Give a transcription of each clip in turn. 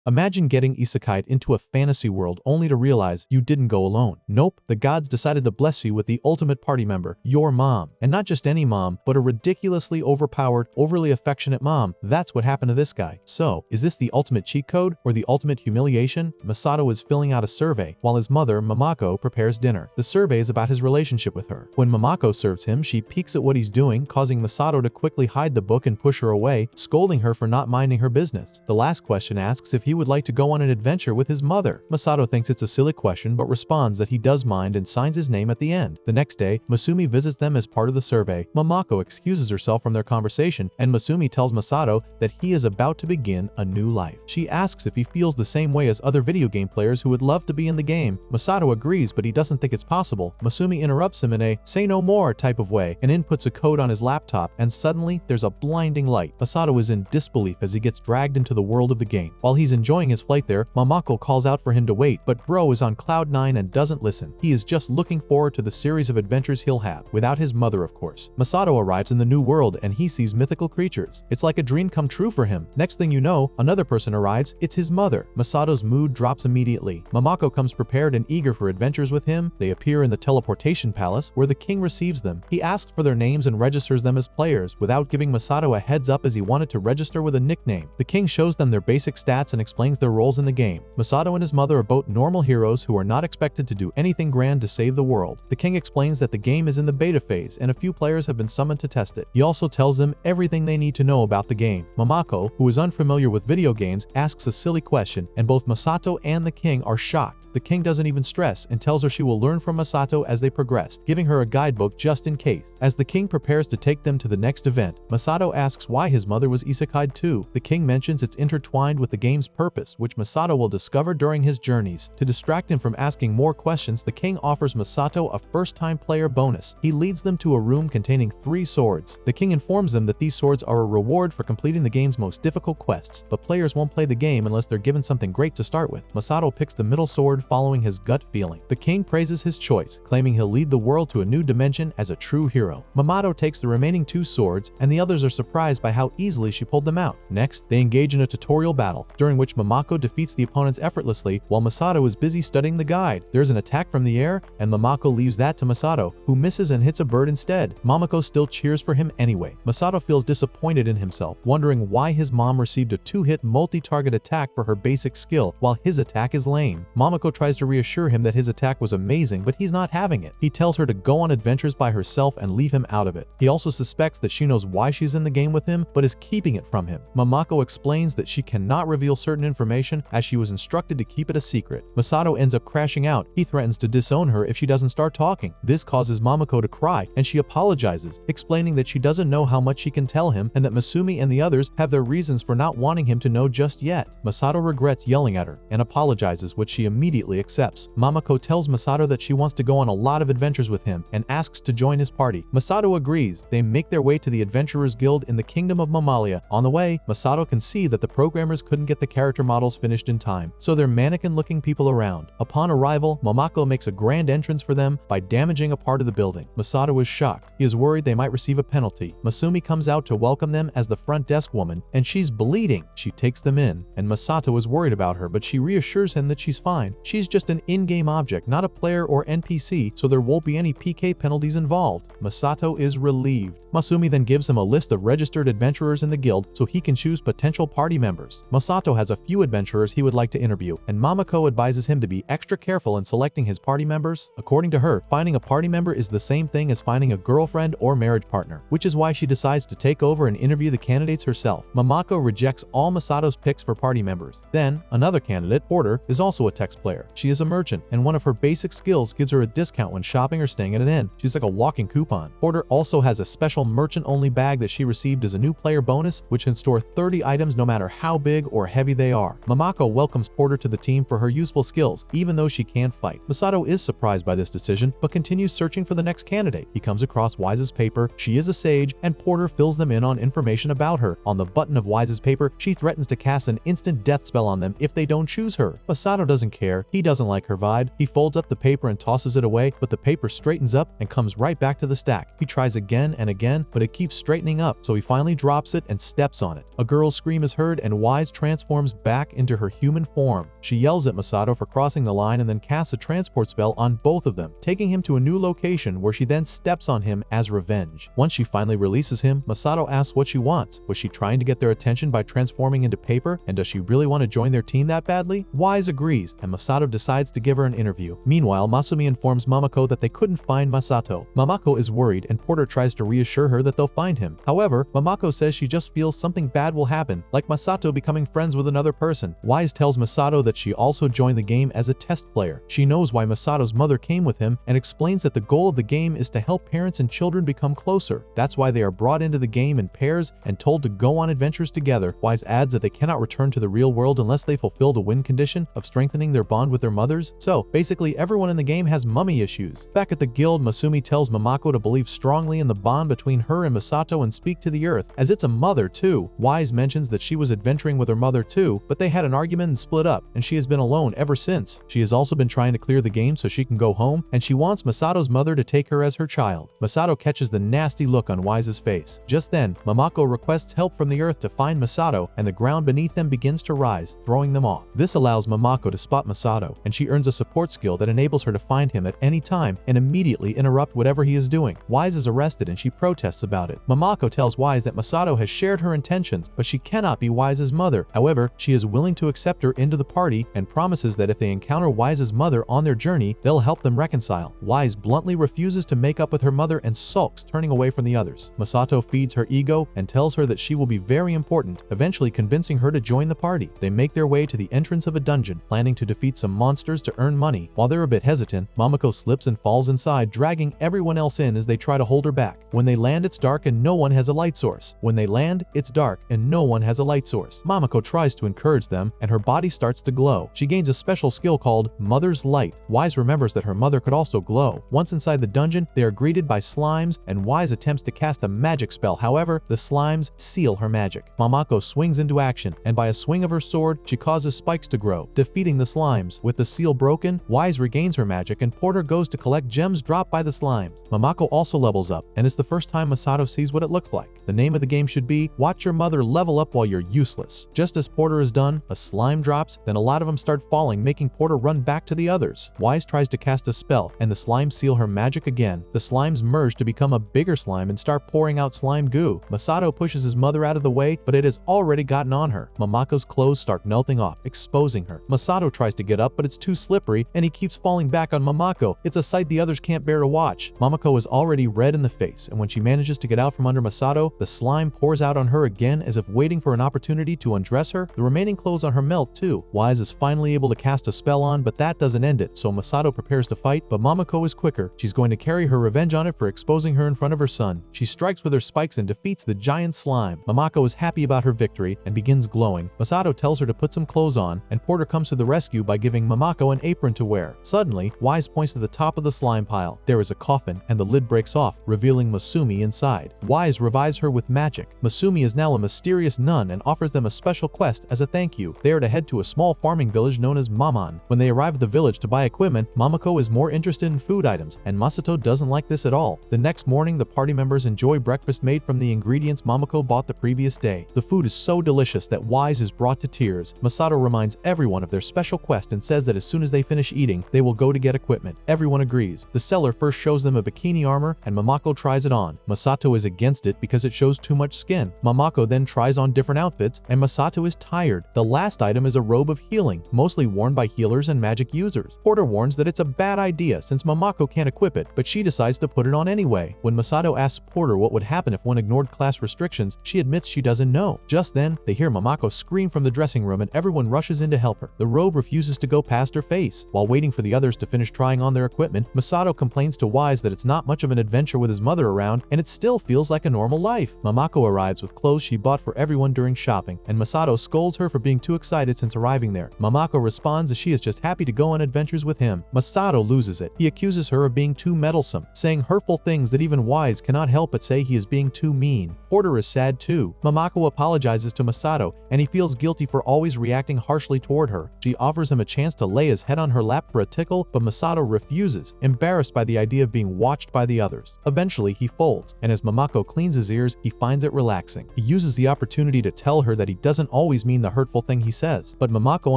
Imagine getting isekai'd into a fantasy world only to realize you didn't go alone. Nope, the gods decided to bless you with the ultimate party member, your mom. And not just any mom, but a ridiculously overpowered, overly affectionate mom. That's what happened to this guy. So, is this the ultimate cheat code or the ultimate humiliation? Masato is filling out a survey while his mother, Mamako, prepares dinner. The survey is about his relationship with her. When Mamako serves him, she peeks at what he's doing, causing Masato to quickly hide the book and push her away, scolding her for not minding her business. The last question asks if he would like to go on an adventure with his mother. Masato thinks it's a silly question but responds that he does mind and signs his name at the end. The next day, Masumi visits them as part of the survey. Mamako excuses herself from their conversation, and Masumi tells Masato that he is about to begin a new life. She asks if he feels the same way as other video game players who would love to be in the game. Masato agrees, but he doesn't think it's possible. Masumi interrupts him in a "say no more" type of way and inputs a code on his laptop, and suddenly there's a blinding light. Masato is in disbelief as he gets dragged into the world of the game. While he's enjoying his flight there, Mamako calls out for him to wait, but bro is on cloud 9 and doesn't listen. He is just looking forward to the series of adventures he'll have, without his mother of course. Masato arrives in the new world and he sees mythical creatures. It's like a dream come true for him. Next thing you know, another person arrives. It's his mother. Masato's mood drops immediately. Mamako comes prepared and eager for adventures with him. They appear in the teleportation palace where the king receives them. He asks for their names and registers them as players without giving Masato a heads up as he wanted to register with a nickname. The king shows them their basic stats and explains their roles in the game. Masato and his mother are both normal heroes who are not expected to do anything grand to save the world. The king explains that the game is in the beta phase and a few players have been summoned to test it. He also tells them everything they need to know about the game. Mamako, who is unfamiliar with video games, asks a silly question, and both Masato and the king are shocked. The king doesn't even stress and tells her she will learn from Masato as they progress, giving her a guidebook just in case. As the king prepares to take them to the next event, Masato asks why his mother was isekai'd too. The king mentions it's intertwined with the game's purpose, which Masato will discover during his journeys. To distract him from asking more questions, the king offers Masato a first-time player bonus. He leads them to a room containing 3 swords. The king informs them that these swords are a reward for completing the game's most difficult quests, but players won't play the game unless they're given something great to start with. Masato picks the middle sword following his gut feeling. The king praises his choice, claiming he'll lead the world to a new dimension as a true hero. Masato takes the remaining 2 swords, and the others are surprised by how easily she pulled them out. Next, they engage in a tutorial battle, during which Mamako defeats the opponents effortlessly while Masato is busy studying the guide. There's an attack from the air, and Mamako leaves that to Masato, who misses and hits a bird instead. Mamako still cheers for him anyway. Masato feels disappointed in himself, wondering why his mom received a 2-hit multi-target attack for her basic skill, while his attack is lame. Mamako tries to reassure him that his attack was amazing, but he's not having it. He tells her to go on adventures by herself and leave him out of it. He also suspects that she knows why she's in the game with him, but is keeping it from him. Mamako explains that she cannot reveal certain information as she was instructed to keep it a secret. Masato ends up crashing out. He threatens to disown her if she doesn't start talking. This causes Mamako to cry, and she apologizes, explaining that she doesn't know how much she can tell him and that Masumi and the others have their reasons for not wanting him to know just yet. Masato regrets yelling at her and apologizes, which she immediately accepts. Mamako tells Masato that she wants to go on a lot of adventures with him and asks to join his party. Masato agrees. They make their way to the Adventurers Guild in the Kingdom of Mamalia. On the way, Masato can see that the programmers couldn't get the character models finished in time, so they're mannequin-looking people around. Upon arrival, Mamako makes a grand entrance for them by damaging a part of the building. Masato is shocked. He is worried they might receive a penalty. Masumi comes out to welcome them as the front desk woman, and she's bleeding. She takes them in, and Masato is worried about her, but she reassures him that she's fine. She's just an in-game object, not a player or NPC, so there won't be any PK penalties involved. Masato is relieved. Masumi then gives him a list of registered adventurers in the guild so he can choose potential party members. Masato has a few adventurers he would like to interview, and Mamako advises him to be extra careful in selecting his party members. According to her, finding a party member is the same thing as finding a girlfriend or marriage partner, which is why she decides to take over and interview the candidates herself. Mamako rejects all Masato's picks for party members. Then, another candidate, Porter, is also a text player. She is a merchant, and one of her basic skills gives her a discount when shopping or staying at an inn. She's like a walking coupon. Porter also has a special merchant-only bag that she received as a new player bonus, which can store 30 items no matter how big or heavy they are. Mamako welcomes Porter to the team for her useful skills, even though she can't fight. Masato is surprised by this decision, but continues searching for the next candidate. He comes across Wise's paper. She is a sage, and Porter fills them in on information about her. On the button of Wise's paper, she threatens to cast an instant death spell on them if they don't choose her. Masato doesn't care. He doesn't like her vibe. He folds up the paper and tosses it away, but the paper straightens up and comes right back to the stack. He tries again and again, again, but it keeps straightening up, so he finally drops it and steps on it. A girl's scream is heard and Wise transforms back into her human form. She yells at Masato for crossing the line and then casts a transport spell on both of them, taking him to a new location where she then steps on him as revenge. Once she finally releases him, Masato asks what she wants. Was she trying to get their attention by transforming into paper? And does she really want to join their team that badly? Wise agrees, and Masato decides to give her an interview. Meanwhile, Masumi informs Mamako that they couldn't find Masato. Mamako is worried, and Porter tries to reassure her that they'll find him. However, Mamako says she just feels something bad will happen, like Masato becoming friends with another person. Wise tells Masato that she also joined the game as a test player. She knows why Masato's mother came with him and explains that the goal of the game is to help parents and children become closer. That's why they are brought into the game in pairs and told to go on adventures together. Wise adds that they cannot return to the real world unless they fulfill the win condition of strengthening their bond with their mothers. So, basically everyone in the game has mummy issues. Back at the guild, Masumi tells Mamako to believe strongly in the bond between her and Masato and speak to the earth, as it's a mother too. Wise mentions that she was adventuring with her mother too, but they had an argument and split up, and she has been alone ever since. She has also been trying to clear the game so she can go home, and she wants Masato's mother to take her as her child. Masato catches the nasty look on Wise's face. Just then, Mamako requests help from the earth to find Masato, and the ground beneath them begins to rise, throwing them off. This allows Mamako to spot Masato, and she earns a support skill that enables her to find him at any time and immediately interrupt whatever he is doing. Wise is arrested and she protests about it. Mamako tells Wise that Masato has shared her intentions, but she cannot be Wise's mother. However, she is willing to accept her into the party and promises that if they encounter Wise's mother on their journey, they'll help them reconcile. Wise bluntly refuses to make up with her mother and sulks, turning away from the others. Masato feeds her ego and tells her that she will be very important, eventually convincing her to join the party. They make their way to the entrance of a dungeon, planning to defeat some monsters to earn money. While they're a bit hesitant, Mamako slips and falls inside, dragging everyone else in as they try to hold her back. When they land, it's dark and no one has a light source. When they land, it's dark and no one has a light source. Mamako tries to encourage them, and her body starts to glow. She gains a special skill called Mother's Light. Wise remembers that her mother could also glow. Once inside the dungeon, they are greeted by slimes, and Wise attempts to cast a magic spell. However, the slimes seal her magic. Mamako swings into action, and by a swing of her sword, she causes spikes to grow, defeating the slimes. With the seal broken, Wise regains her magic, and Porter goes to collect gems dropped by the slimes. Mamako also levels up, and it's the first time Masato sees what it looks like. The name of the game should be Watch Your Mother Level Up While You're Useless. Just as Porter is done, a slime drops, then a lot of them start falling, making Porter run back to the others. Wise tries to cast a spell, and the slimes seal her magic again. The slimes merge to become a bigger slime and start pouring out slime goo. Masato pushes his mother out of the way, but it has already gotten on her. Mamako's clothes start melting off, exposing her. Masato tries to get up, but it's too slippery, and he keeps falling back on Mamako. It's a sight the others can't bear to watch. Mamako is already red in the face, and when she manages to get out from under Masato, the slime pours out on her again as if waiting for an opportunity to undress her. The remaining clothes on her melt too. Wise is finally able to cast a spell on, but that doesn't end it, so Masato prepares to fight, but Mamako is quicker. She's going to carry her revenge on it for exposing her in front of her son. She strikes with her spikes and defeats the giant slime. Mamako is happy about her victory and begins glowing. Masato tells her to put some clothes on, and Porter comes to the rescue by giving Mamako an apron to wear. Suddenly, Wise points to the top of the slime pile. There is a coffin, and the lid breaks off, revealing Masumi inside. Wise revives her with magic. Masumi is now a mysterious nun and offers them a special quest as a thank you. They are to head to a small farming village known as Maman. When they arrive at the village to buy equipment, Mamako is more interested in food items, and Masato doesn't like this at all. The next morning, the party members enjoy breakfast made from the ingredients Mamako bought the previous day. The food is so delicious that Wise is brought to tears. Masato reminds everyone of their special quest and says that as soon as they finish eating, they will go to get equipment. Everyone agrees. The seller first shows them a bikini armor, and Mamako tries it on. Masato is against it because it shows too much skin. Mamako then tries on different outfits, and Masato is tired. The last item is a robe of healing, mostly worn by healers and magic users. Porter warns that it's a bad idea since Mamako can't equip it, but she decides to put it on anyway. When Masato asks Porter what would happen if one ignored class restrictions, she admits she doesn't know. Just then, they hear Mamako scream from the dressing room and everyone rushes in to help her. The robe refuses to go past her face. While waiting for the others to finish trying on their equipment, Masato complains to Wise that it's not much of an adventure with his mother around, and it still feels like a normal life. Mamako arrives with clothes she bought for everyone during shopping, and Masato scolds her for being too excited since arriving there. Mamako responds that she is just happy to go on adventures with him. Masato loses it. He accuses her of being too meddlesome, saying hurtful things that even Wise cannot help but say he is being too mean. Porter is sad too. Mamako apologizes to Masato, and he feels guilty for always reacting harshly toward her. She offers him a chance to lay his head on her lap for a tickle, but Masato refuses, embarrassed by the idea of being watched by the others. Eventually, he folds. fields, and as Momoko cleans his ears, he finds it relaxing. He uses the opportunity to tell her that he doesn't always mean the hurtful thing he says, but Momoko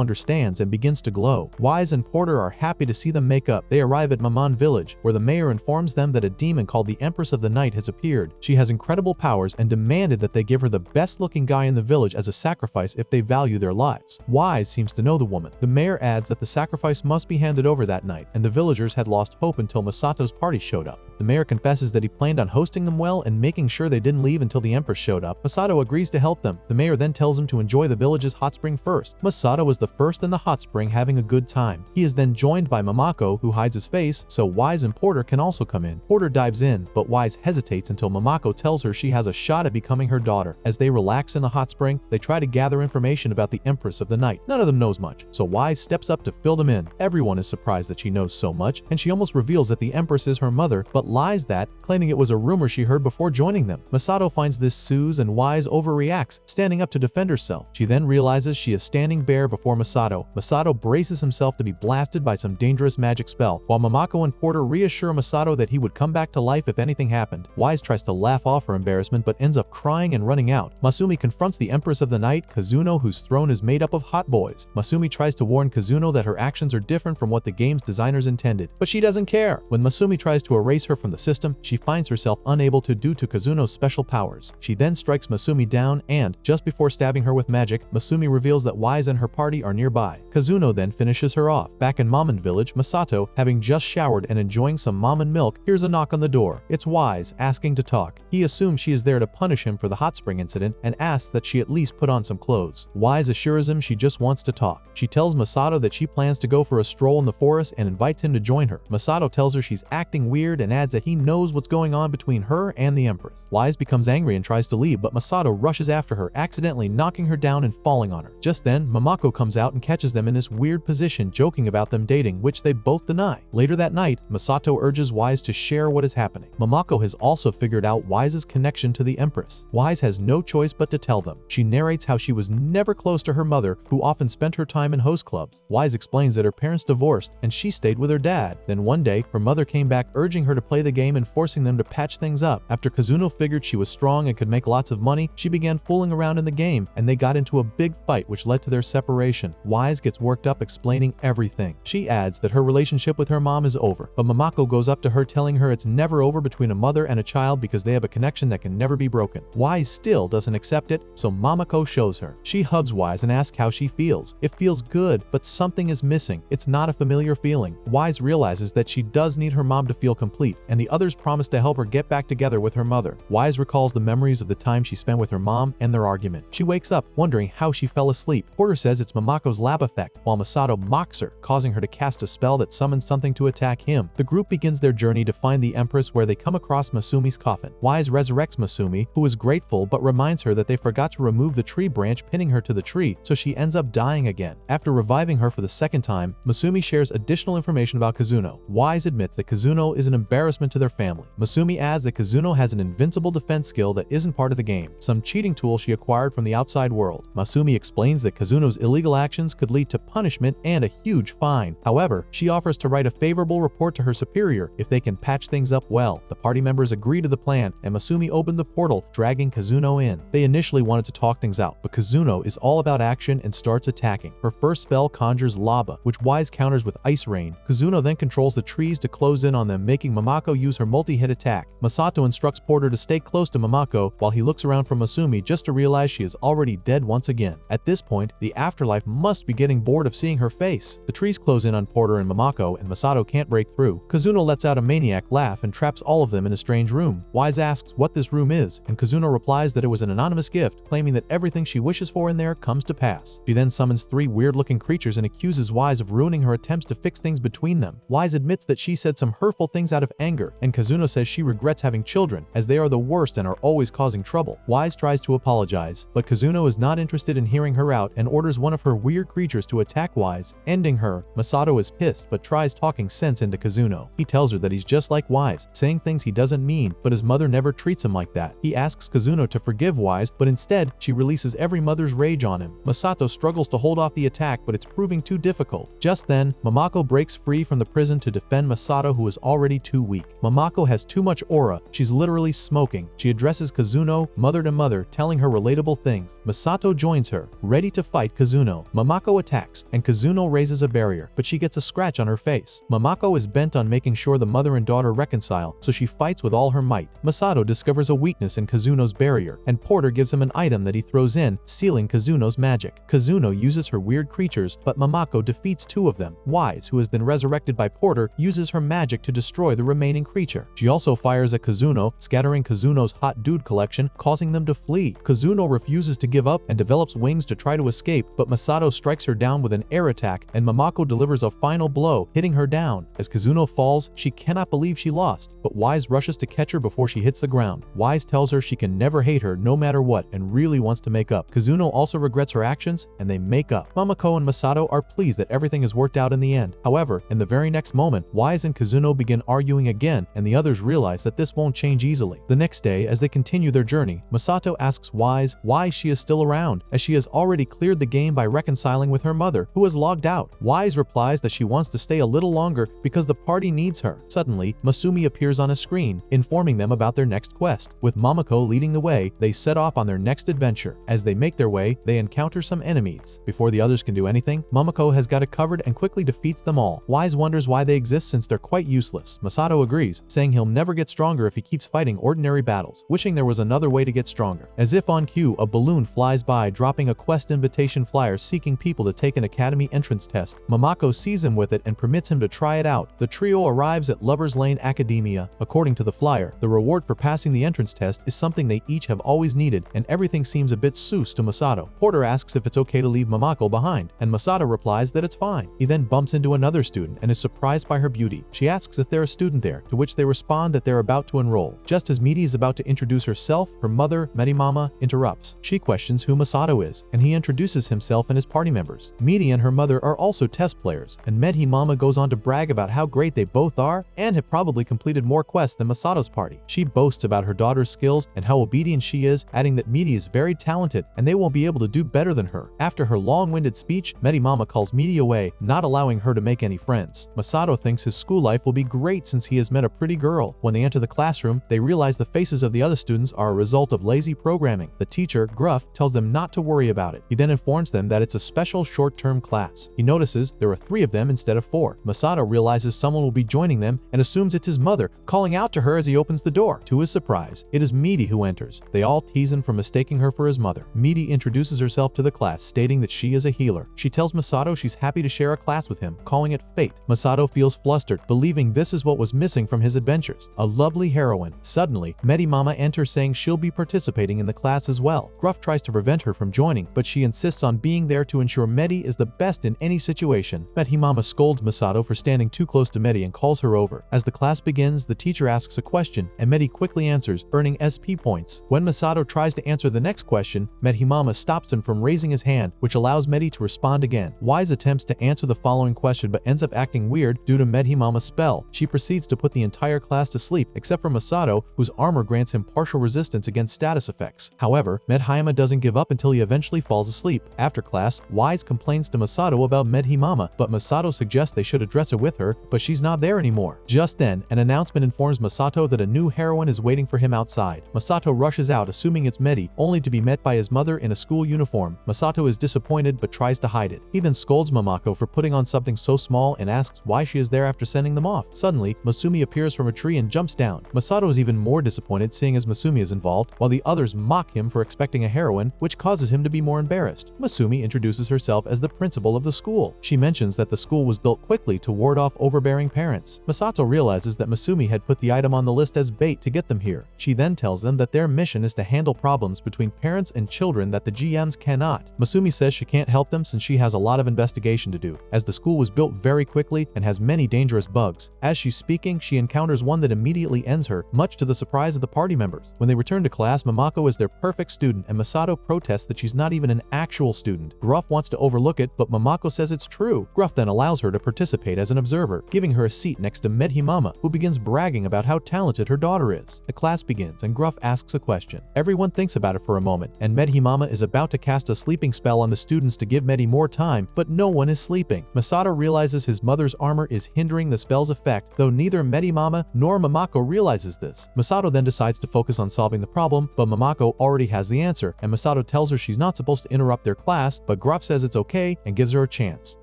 understands and begins to glow. Wise and Porter are happy to see them make up. They arrive at Maman village, where the mayor informs them that a demon called the Empress of the Night has appeared. She has incredible powers and demanded that they give her the best-looking guy in the village as a sacrifice if they value their lives. Wise seems to know the woman. The mayor adds that the sacrifice must be handed over that night, and the villagers had lost hope until Masato's party showed up. The mayor confesses that he planned on hosting them well and making sure they didn't leave until the Empress showed up. Masato agrees to help them. The mayor then tells him to enjoy the village's hot spring first. Masato is the first in the hot spring, having a good time. He is then joined by Momoko, who hides his face, so Wise and Porter can also come in. Porter dives in, but Wise hesitates until Momoko tells her she has a shot at becoming her daughter. As they relax in the hot spring, they try to gather information about the Empress of the Night. None of them knows much, so Wise steps up to fill them in. Everyone is surprised that she knows so much, and she almost reveals that the Empress is her mother, but lies that, claiming it was a rumor she heard before joining them. Masato finds this soothes and Wise overreacts, standing up to defend herself. She then realizes she is standing bare before Masato. Masato braces himself to be blasted by some dangerous magic spell, while Momoko and Porter reassure Masato that he would come back to life if anything happened. Wise tries to laugh off her embarrassment but ends up crying and running out. Masumi confronts the Empress of the Night, Kazuno, whose throne is made up of hot boys. Masumi tries to warn Kazuno that her actions are different from what the game's designers intended, but she doesn't care. When Masumi tries to erase her from the system, she finds herself unable to due to Kazuno's special powers. She then strikes Masumi down and, just before stabbing her with magic, Masumi reveals that Wise and her party are nearby. Kazuno then finishes her off. Back in Maman village, Masato, having just showered and enjoying some Maman milk, hears a knock on the door. It's Wise, asking to talk. He assumes she is there to punish him for the hot spring incident and asks that she at least put on some clothes. Wise assures him she just wants to talk. She tells Masato that she plans to go for a stroll in the forest and invites him to join her. Masato tells her she's acting weird and adds that he knows what's going on between her and the Empress. Wise becomes angry and tries to leave, but Masato rushes after her, accidentally knocking her down and falling on her. Just then, Momoko comes out and catches them in this weird position, joking about them dating, which they both deny. Later that night, Masato urges Wise to share what is happening. Momoko has also figured out Wise's connection to the Empress. Wise has no choice but to tell them. She narrates how she was never close to her mother, who often spent her time in host clubs. Wise explains that her parents divorced and she stayed with her dad. Then one day, her mother came back urging her to play the game and forcing them to patch things up. After Kazuno figured she was strong and could make lots of money, she began fooling around in the game, and they got into a big fight which led to their separation. Wise gets worked up explaining everything. She adds that her relationship with her mom is over, but Momoko goes up to her telling her it's never over between a mother and a child because they have a connection that can never be broken. Wise still doesn't accept it, so Momoko shows her. She hugs Wise and asks how she feels. It feels good, but something is missing. It's not a familiar feeling. Wise realizes that she does need her mom to feel complete, and the others promise to help her get back together with her mother. Wise recalls the memories of the time she spent with her mom and their argument. She wakes up, wondering how she fell asleep. Porter says it's Momoko's lab effect, while Masato mocks her, causing her to cast a spell that summons something to attack him. The group begins their journey to find the Empress, where they come across Masumi's coffin. Wise resurrects Masumi, who is grateful but reminds her that they forgot to remove the tree branch pinning her to the tree, so she ends up dying again. After reviving her for the second time, Masumi shares additional information about Kazuno. Wise admits that Kazuno is an embarrassment to their family. Masumi adds that Kazuno has an invincible defense skill that isn't part of the game, some cheating tool she acquired from the outside world. Masumi explains that Kazuno's illegal actions could lead to punishment and a huge fine. However, she offers to write a favorable report to her superior if they can patch things up well. The party members agree to the plan, and Masumi opened the portal, dragging Kazuno in. They initially wanted to talk things out, but Kazuno is all about action and starts attacking. Her first spell conjures lava, which Wise counters with ice rain. Kazuno then controls the trees to close in on them, making Momoko use her multi-hit attack. Masato instructs Porter to stay close to Momoko while he looks around for Masumi, just to realize she is already dead once again. At this point, the afterlife must be getting bored of seeing her face. The trees close in on Porter and Momoko, and Masato can't break through. Kazuno lets out a maniac laugh and traps all of them in a strange room. Wise asks what this room is, and Kazuno replies that it was an anonymous gift, claiming that everything she wishes for in there comes to pass. She then summons three weird-looking creatures and accuses Wise of ruining her attempts to fix things between them. Wise admits that she said some hurtful things out of anger, and Kazuno says she regrets having children, as they are the worst and are always causing trouble. Wise tries to apologize, but Kazuno is not interested in hearing her out and orders one of her weird creatures to attack Wise, ending her. Masato is pissed but tries talking sense into Kazuno. He tells her that he's just like Wise, saying things he doesn't mean, but his mother never treats him like that. He asks Kazuno to forgive Wise, but instead, she releases every mother's rage on him. Masato struggles to hold off the attack, but it's proving too difficult. Just then, Momoko breaks free from the prison to defend Masato, who is already too weak. Momoko has too much aura, aura. She's literally smoking. She addresses Kazuno mother to mother, telling her relatable things. Masato joins her, ready to fight Kazuno. Mamako attacks, and Kazuno raises a barrier, but she gets a scratch on her face. Mamako is bent on making sure the mother and daughter reconcile, so she fights with all her might. Masato discovers a weakness in Kazuno's barrier, and Porter gives him an item that he throws in, sealing Kazuno's magic. Kazuno uses her weird creatures, but Mamako defeats two of them. Wise, who has been resurrected by Porter, uses her magic to destroy the remaining creature. She also fires at Kazuno, scattering Kazuno's hot dude collection, causing them to flee. Kazuno refuses to give up and develops wings to try to escape, but Masato strikes her down with an air attack, and Mamako delivers a final blow, hitting her down. As Kazuno falls, she cannot believe she lost, but Wise rushes to catch her before she hits the ground. Wise tells her she can never hate her no matter what and really wants to make up. Kazuno also regrets her actions, and they make up. Mamako and Masato are pleased that everything has worked out in the end. However, in the very next moment, Wise and Kazuno begin arguing again, and the others realize that this won't change easily. The next day, as they continue their journey, Masato asks Wise why she is still around, as she has already cleared the game by reconciling with her mother, who has logged out. Wise replies that she wants to stay a little longer because the party needs her. Suddenly, Masumi appears on a screen, informing them about their next quest. With Mamako leading the way, they set off on their next adventure. As they make their way, they encounter some enemies. Before the others can do anything, Mamako has got it covered and quickly defeats them all. Wise wonders why they exist since they're quite useless. Masato agrees, saying he'll never get stronger if he keeps fighting ordinary battles, wishing there was another way to get stronger. As if on cue, a balloon flies by, dropping a quest invitation flyer seeking people to take an academy entrance test. Mamako sees him with it and permits him to try it out. The trio arrives at Lover's Lane Academia. According to the flyer, the reward for passing the entrance test is something they each have always needed, and everything seems a bit sus to Masato. Porter asks if it's okay to leave Mamako behind, and Masato replies that it's fine. He then bumps into another student and is surprised by her beauty. She asks if they're a student there, to which they respond that they're about to enroll. Just as Midi is about to introduce herself, her mother, Medimama, interrupts. She questions who Masato is, and he introduces himself and his party members. Midi and her mother are also test players, and Medimama goes on to brag about how great they both are and have probably completed more quests than Masato's party. She boasts about her daughter's skills and how obedient she is, adding that Midi is very talented and they won't be able to do better than her. After her long-winded speech, Medimama calls Midi away, not allowing her to make any friends. Masato thinks his school life will be great since he has met a pretty girl. When they enter the classroom, they realize the faces of the other students are a result of lazy programming. The teacher, Gruff, tells them not to worry about it. He then informs them that it's a special short-term class. He notices there are 3 of them instead of 4. Masato realizes someone will be joining them and assumes it's his mother, calling out to her as he opens the door. To his surprise, it is Midi who enters. They all tease him for mistaking her for his mother. Midi introduces herself to the class, stating that she is a healer. She tells Masato she's happy to share a class with him, calling it fate. Masato feels flustered, believing this is what was missing from his adventures. A lovely heroine. Suddenly, Medimama enters saying she'll be participating in the class as well. Gruff tries to prevent her from joining, but she insists on being there to ensure Medi is the best in any situation. Medimama scolds Masato for standing too close to Medi and calls her over. As the class begins, the teacher asks a question, and Medi quickly answers, earning SP points. When Masato tries to answer the next question, Medimama stops him from raising his hand, which allows Medi to respond again. Wise attempts to answer the following question but ends up acting weird due to Medimama's spell. She proceeds to put the entire class to sleep, except for Masato, whose armor grants him partial resistance against status effects. However, Medhima doesn't give up until he eventually falls asleep. After class, Wise complains to Masato about Medhima, but Masato suggests they should address it with her, but she's not there anymore. Just then, an announcement informs Masato that a new heroine is waiting for him outside. Masato rushes out, assuming it's Medi, only to be met by his mother in a school uniform. Masato is disappointed but tries to hide it. He then scolds Mamako for putting on something so small and asks why she is there after sending them off. Suddenly, Masumi appears from a tree and jumps down. Masato is even more disappointed seeing as Masumi is involved, while the others mock him for expecting a heroine, which causes him to be more embarrassed. Masumi introduces herself as the principal of the school. She mentions that the school was built quickly to ward off overbearing parents. Masato realizes that Masumi had put the item on the list as bait to get them here. She then tells them that their mission is to handle problems between parents and children that the GMs cannot. Masumi says she can't help them since she has a lot of investigation to do, as the school was built very quickly and has many dangerous bugs. As she's speaking, she encounters one that immediately ends her, much to the surprise of the party members. When they return to class, Mamako is their perfect student, and Masato protests that she's not even an actual student. Gruff wants to overlook it, but Mamako says it's true. Gruff then allows her to participate as an observer, giving her a seat next to Medhimama, who begins bragging about how talented her daughter is. The class begins, and Gruff asks a question. Everyone thinks about it for a moment, and Medhimama is about to cast a sleeping spell on the students to give Medi more time, but no one is sleeping. Masato realizes his mother's armor is hindering the spell's effect, though neither Medhimama nor Mamako realize realizes this. Masato then decides to focus on solving the problem, but Momoko already has the answer, and Masato tells her she's not supposed to interrupt their class, but Gruff says it's okay and gives her a chance.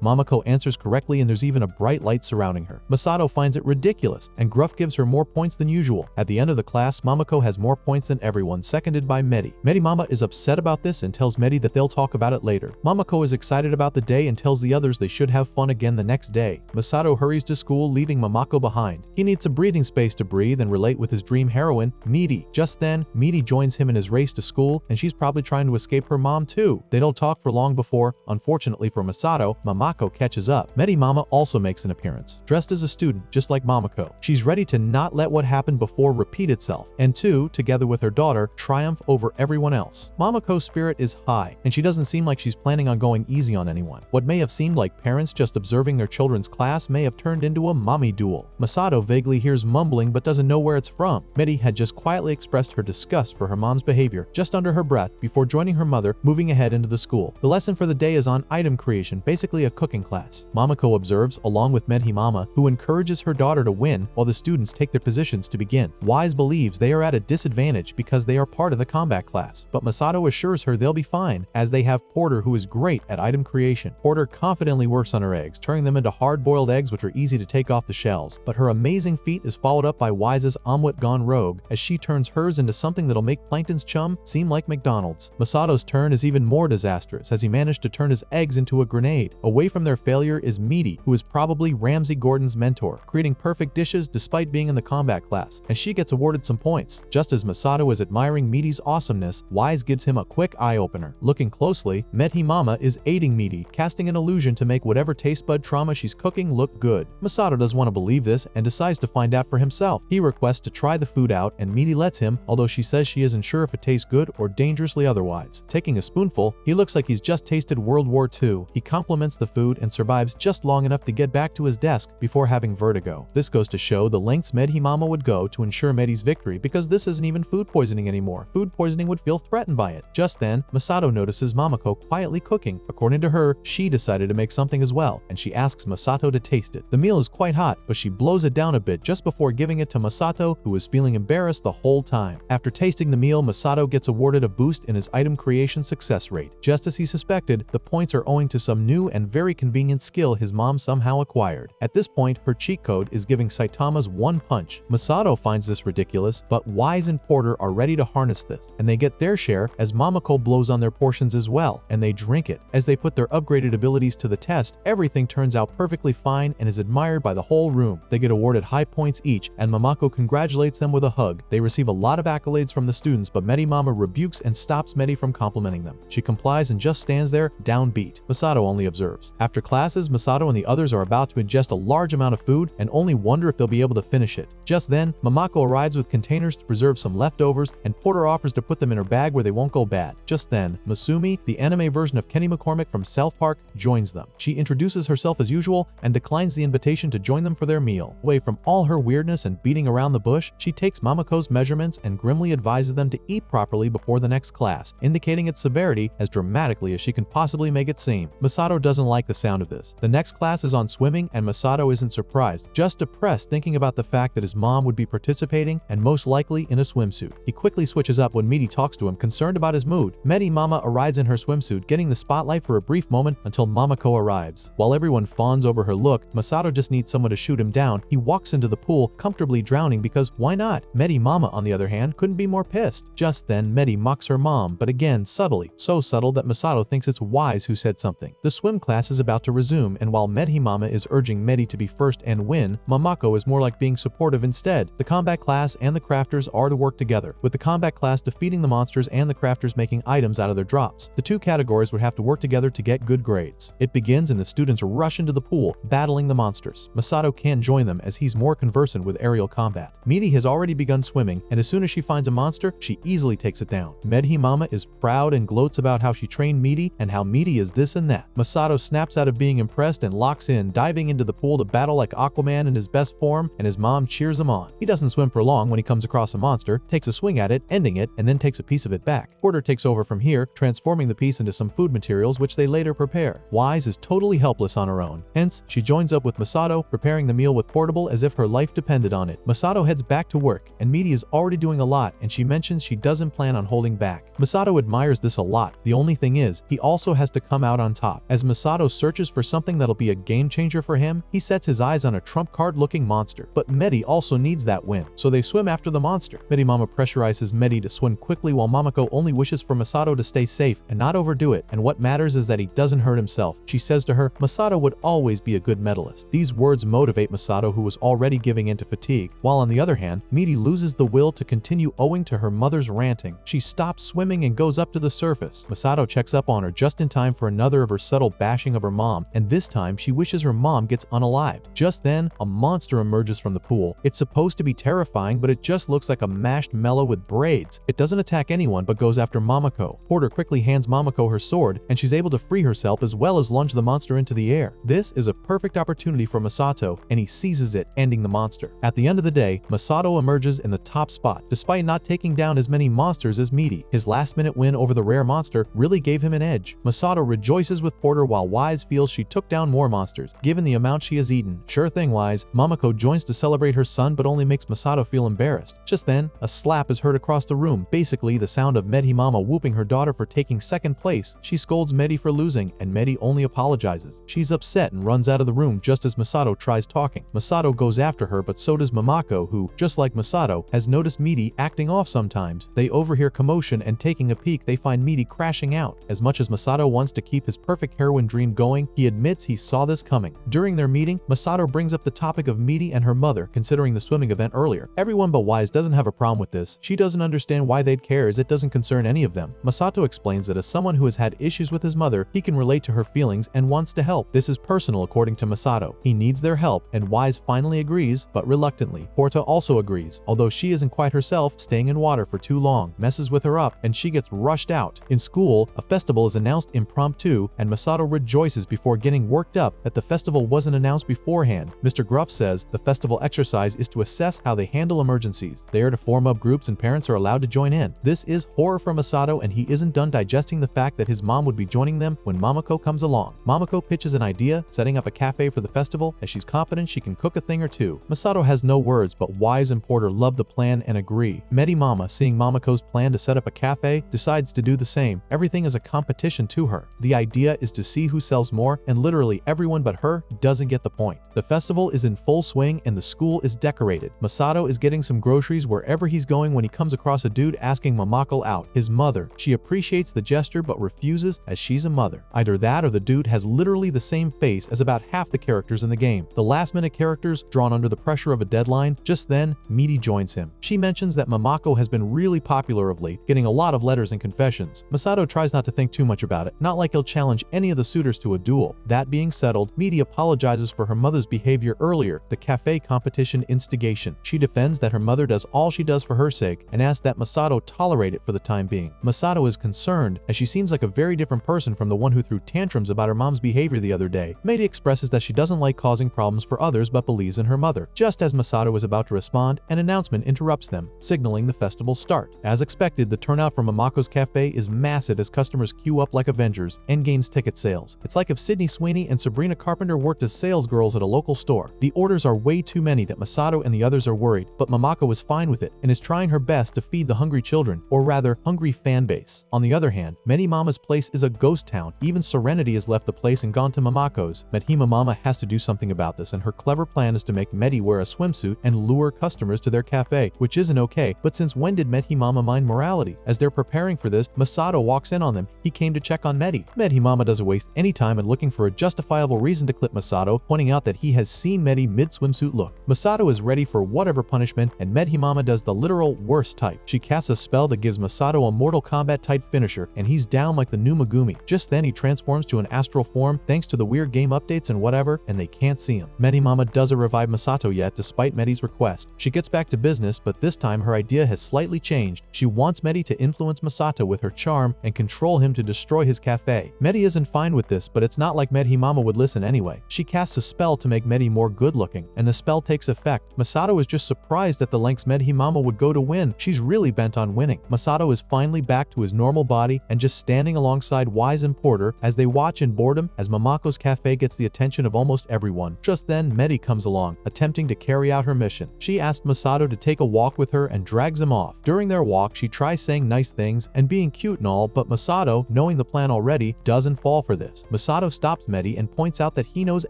Momoko answers correctly and there's even a bright light surrounding her. Masato finds it ridiculous, and Gruff gives her more points than usual. At the end of the class, Momoko has more points than everyone, seconded by Medi. Medi Mama is upset about this and tells Medi that they'll talk about it later. Momoko is excited about the day and tells the others they should have fun again the next day. Masato hurries to school, leaving Momoko behind. He needs some breathing space to breathe and relate with his dream heroine, Midi. Just then, Midi joins him in his race to school, and she's probably trying to escape her mom too. They don't talk for long before, unfortunately for Masato, Momoko catches up. Medi Mama also makes an appearance, dressed as a student, just like Momoko. She's ready to not let what happened before repeat itself, and to, together with her daughter, triumph over everyone else. Momoko's spirit is high, and she doesn't seem like she's planning on going easy on anyone. What may have seemed like parents just observing their children's class may have turned into a mommy duel. Masato vaguely hears mumbling but doesn't know where it's from. Medi had just quietly expressed her disgust for her mom's behavior just under her breath before joining her mother, moving ahead into the school. The lesson for the day is on item creation, basically a cooking class. Momoko observes, along with Medi Mama, who encourages her daughter to win while the students take their positions to begin. Wise believes they are at a disadvantage because they are part of the combat class, but Masato assures her they'll be fine, as they have Porter, who is great at item creation. Porter confidently works on her eggs, turning them into hard-boiled eggs which are easy to take off the shells, but her amazing feat is followed up by Wise's omelet gone rogue, as she turns hers into something that'll make Plankton's chum seem like McDonald's. Masato's turn is even more disastrous, as he managed to turn his eggs into a grenade. Away from their failure is Meaty, who is probably Ramsay Gordon's mentor, creating perfect dishes despite being in the combat class, and she gets awarded some points. Just as Masato is admiring Meaty's awesomeness, Wise gives him a quick eye-opener. Looking closely, Medi Mama is aiding Meaty, casting an illusion to make whatever taste bud trauma she's cooking look good. Masato doesn't want to believe this and decides to find out for himself. He requests to try the food out, and Meaty lets him, although she says she isn't sure if it tastes good or dangerously otherwise. Taking a spoonful, he looks like he's just tasted World War II. He compliments the food and survives just long enough to get back to his desk before having vertigo. This goes to show the lengths Medi Mama would go to ensure Medi's victory, because this isn't even food poisoning anymore. Food poisoning would feel threatened by it. Just then, Masato notices Momoko quietly cooking. According to her, she decided to make something as well, and she asks Masato to taste it. The meal is quite hot, but she blows it down a bit just before giving it to Masato, who is feeling embarrassed the whole time. After tasting the meal, Masato gets awarded a boost in his item creation success rate. Just as he suspected, the points are owing to some new and very convenient skill his mom somehow acquired. At this point, her cheat code is giving Saitama's one punch. Masato finds this ridiculous, but Wise and Porter are ready to harness this, and they get their share as Momoko blows on their portions as well, and they drink it. As they put their upgraded abilities to the test, everything turns out perfectly fine and is admired by the whole room. They get awarded high points each, and Momoko congratulates them with a hug. They receive a lot of accolades from the students, but Medi Mama rebukes and stops Medi from complimenting them. She complies and just stands there, downbeat. Masato only observes. After classes, Masato and the others are about to ingest a large amount of food and only wonder if they'll be able to finish it. Just then, Momoko arrives with containers to preserve some leftovers, and Porter offers to put them in her bag where they won't go bad. Just then, Masumi, the anime version of Kenny McCormick from South Park, joins them. She introduces herself as usual and declines the invitation to join them for their meal. Away from all her weirdness and beating around the bush, she takes Momoko's measurements and grimly advises them to eat properly before the next class, indicating its severity as dramatically as she can possibly make it seem. Masato doesn't like the sound of this. The next class is on swimming, and Masato isn't surprised, just depressed thinking about the fact that his mom would be participating and most likely in a swimsuit. He quickly switches up when Medi talks to him, concerned about his mood. Medi Mama arrives in her swimsuit, getting the spotlight for a brief moment until Momoko arrives. While everyone fawns over her look, Masato just needs someone to shoot him down. He walks into the pool, comfortably drowning because why not? Medi Mama, on the other hand, couldn't be more pissed. Just then, Medi mocks her mom, but again, subtly. So subtle that Masato thinks it's Wise who said something. The swim class is about to resume, and while Medi Mama is urging Medi to be first and win, Momoko is more like being supportive instead. The combat class and the crafters are to work together, with the combat class defeating the monsters and the crafters making items out of their drops. The two categories would have to work together to get good grades. It begins and the students rush into the pool, battling the monsters. Masato can't join them as he's more conversant with aerial combat. Medi has already begun swimming, and as soon as she finds a monster, she easily takes it down. Medi Mama is proud and gloats about how she trained Medi and how Medi is this and that. Masato snaps out of being impressed and locks in, diving into the pool to battle like Aquaman in his best form, and his mom cheers him on. He doesn't swim for long when he comes across a monster, takes a swing at it, ending it, and then takes a piece of it back. Porter takes over from here, transforming the piece into some food materials which they later prepare. Wise is totally helpless on her own. Hence, she joins up with Masato, preparing the meal with Portable as if her life depended on it. Masato Masato heads back to work, and Midi is already doing a lot, and she mentions she doesn't plan on holding back. Masato admires this a lot. The only thing is, he also has to come out on top. As Masato searches for something that'll be a game changer for him, he sets his eyes on a trump card looking monster. But Medi also needs that win, so they swim after the monster. Medi Mama pressurizes Medi to swim quickly while Mamako only wishes for Masato to stay safe and not overdo it, and what matters is that he doesn't hurt himself. She says to her, Masato would always be a good medalist. These words motivate Masato, who was already giving in to fatigue, while on the other hand, Midi loses the will to continue owing to her mother's ranting. She stops swimming and goes up to the surface. Masato checks up on her just in time for another of her subtle bashing of her mom, and this time she wishes her mom gets unalived. Just then, a monster emerges from the pool. It's supposed to be terrifying, but it just looks like a mashed mellow with braids. It doesn't attack anyone but goes after Mamako. Porter quickly hands Mamako her sword, and she's able to free herself as well as lunge the monster into the air. This is a perfect opportunity for Masato, and he seizes it, ending the monster. At the end of the day, Masato emerges in the top spot, despite not taking down as many monsters as Midi. His last-minute win over the rare monster really gave him an edge. Masato rejoices with Porter while Wise feels she took down more monsters, given the amount she has eaten. Sure thing, Wise. Mamako joins to celebrate her son but only makes Masato feel embarrassed. Just then, a slap is heard across the room, basically the sound of Medi Mama whooping her daughter for taking second place. She scolds Medi for losing, and Medi only apologizes. She's upset and runs out of the room just as Masato tries talking. Masato goes after her, but so does Mamako, who, just like Masato, has noticed Midi acting off sometimes. They overhear commotion, and taking a peek, they find Midi crashing out. As much as Masato wants to keep his perfect heroine dream going, he admits he saw this coming. During their meeting, Masato brings up the topic of Midi and her mother, considering the swimming event earlier. Everyone but Wise doesn't have a problem with this. She doesn't understand why they'd care, as it doesn't concern any of them. Masato explains that as someone who has had issues with his mother, he can relate to her feelings and wants to help. This is personal according to Masato. He needs their help, and Wise finally agrees, but reluctantly. Porta also agrees, although she isn't quite herself. Staying in water for too long messes with her up, and she gets rushed out. In school, a festival is announced impromptu, and Masato rejoices before getting worked up that the festival wasn't announced beforehand. Mr. Gruff says the festival exercise is to assess how they handle emergencies. They are to form up groups and parents are allowed to join in. This is horror for Masato, and he isn't done digesting the fact that his mom would be joining them when Mamako comes along. Mamako pitches an idea, setting up a cafe for the festival, as she's confident she can cook a thing or two. Masato has no words, but Wise and Porter love the plan and agree. Medi Mama, seeing Mamako's plan to set up a cafe, decides to do the same. Everything is a competition to her. The idea is to see who sells more, and literally everyone but her doesn't get the point. The festival is in full swing and the school is decorated. Masato is getting some groceries wherever he's going when he comes across a dude asking Mamako out, his mother. She appreciates the gesture but refuses, as she's a mother. Either that or the dude has literally the same face as about half the characters in the game. The last-minute characters drawn under the pressure of a deadline. Just then, Midi joins him. She mentions that Mamako has been really popular of late, getting a lot of letters and confessions. Masato tries not to think too much about it, not like he'll challenge any of the suitors to a duel. That being settled, Midi apologizes for her mother's behavior earlier, the cafe competition instigation. She defends that her mother does all she does for her sake and asks that Masato tolerate it for the time being. Masato is concerned, as she seems like a very different person from the one who threw tantrums about her mom's behavior the other day. Midi expresses that she doesn't like causing problems for others but believes in her mother. Just as Masato is about to respond, an announcement interrupts them, signaling the festival's start. As expected, the turnout from Mamako's cafe is massive as customers queue up like Avengers. Endgame's ticket sales. It's like if Sydney Sweeney and Sabrina Carpenter worked as salesgirls at a local store. The orders are way too many that Masato and the others are worried, but Mamako is fine with it and is trying her best to feed the hungry children, or rather, hungry fan base. On the other hand, Medi Mama's place is a ghost town. Even Serenity has left the place and gone to Mamako's. Medhima Mama has to do something about this, and her clever plan is to make Medi wear a swimsuit and lure customers to their cafe, which isn't okay, but since when did Medhima Mama mind morality? As they're preparing for this, Masato walks in on them. He came to check on Medi. Medhima Mama doesn't waste any time in looking for a justifiable reason to clip Masato, pointing out that he has seen Medi mid-swimsuit look. Masato is ready for whatever punishment, and Medhima Mama does the literal worst type. She casts a spell that gives Masato a Mortal Kombat type finisher, and he's down like the new Megumi. Just then he transforms to an astral form thanks to the weird game updates and whatever, and they can't see him. Medhima Mama doesn't revive Masato yet despite Medi's request. She gets back to business, but this time her idea has slightly changed. She wants Medi to influence Masato with her charm and control him to destroy his cafe. Medi isn't fine with this, but it's not like Medhima Mama would listen anyway. She casts a spell to make Medi more good-looking, and the spell takes effect. Masato is just surprised at the lengths Medhima Mama would go to win. She's really bent on winning. Masato is finally back to his normal body and just standing alongside Wise and Porter as they watch in boredom as Mamako's cafe gets the attention of almost everyone. Just then, Medi comes along, attempting to carry out her mission. competition. She asked Masato to take a walk with her and drags him off. During their walk, she tries saying nice things and being cute and all, but Masato, knowing the plan already, doesn't fall for this. Masato stops Medi and points out that he knows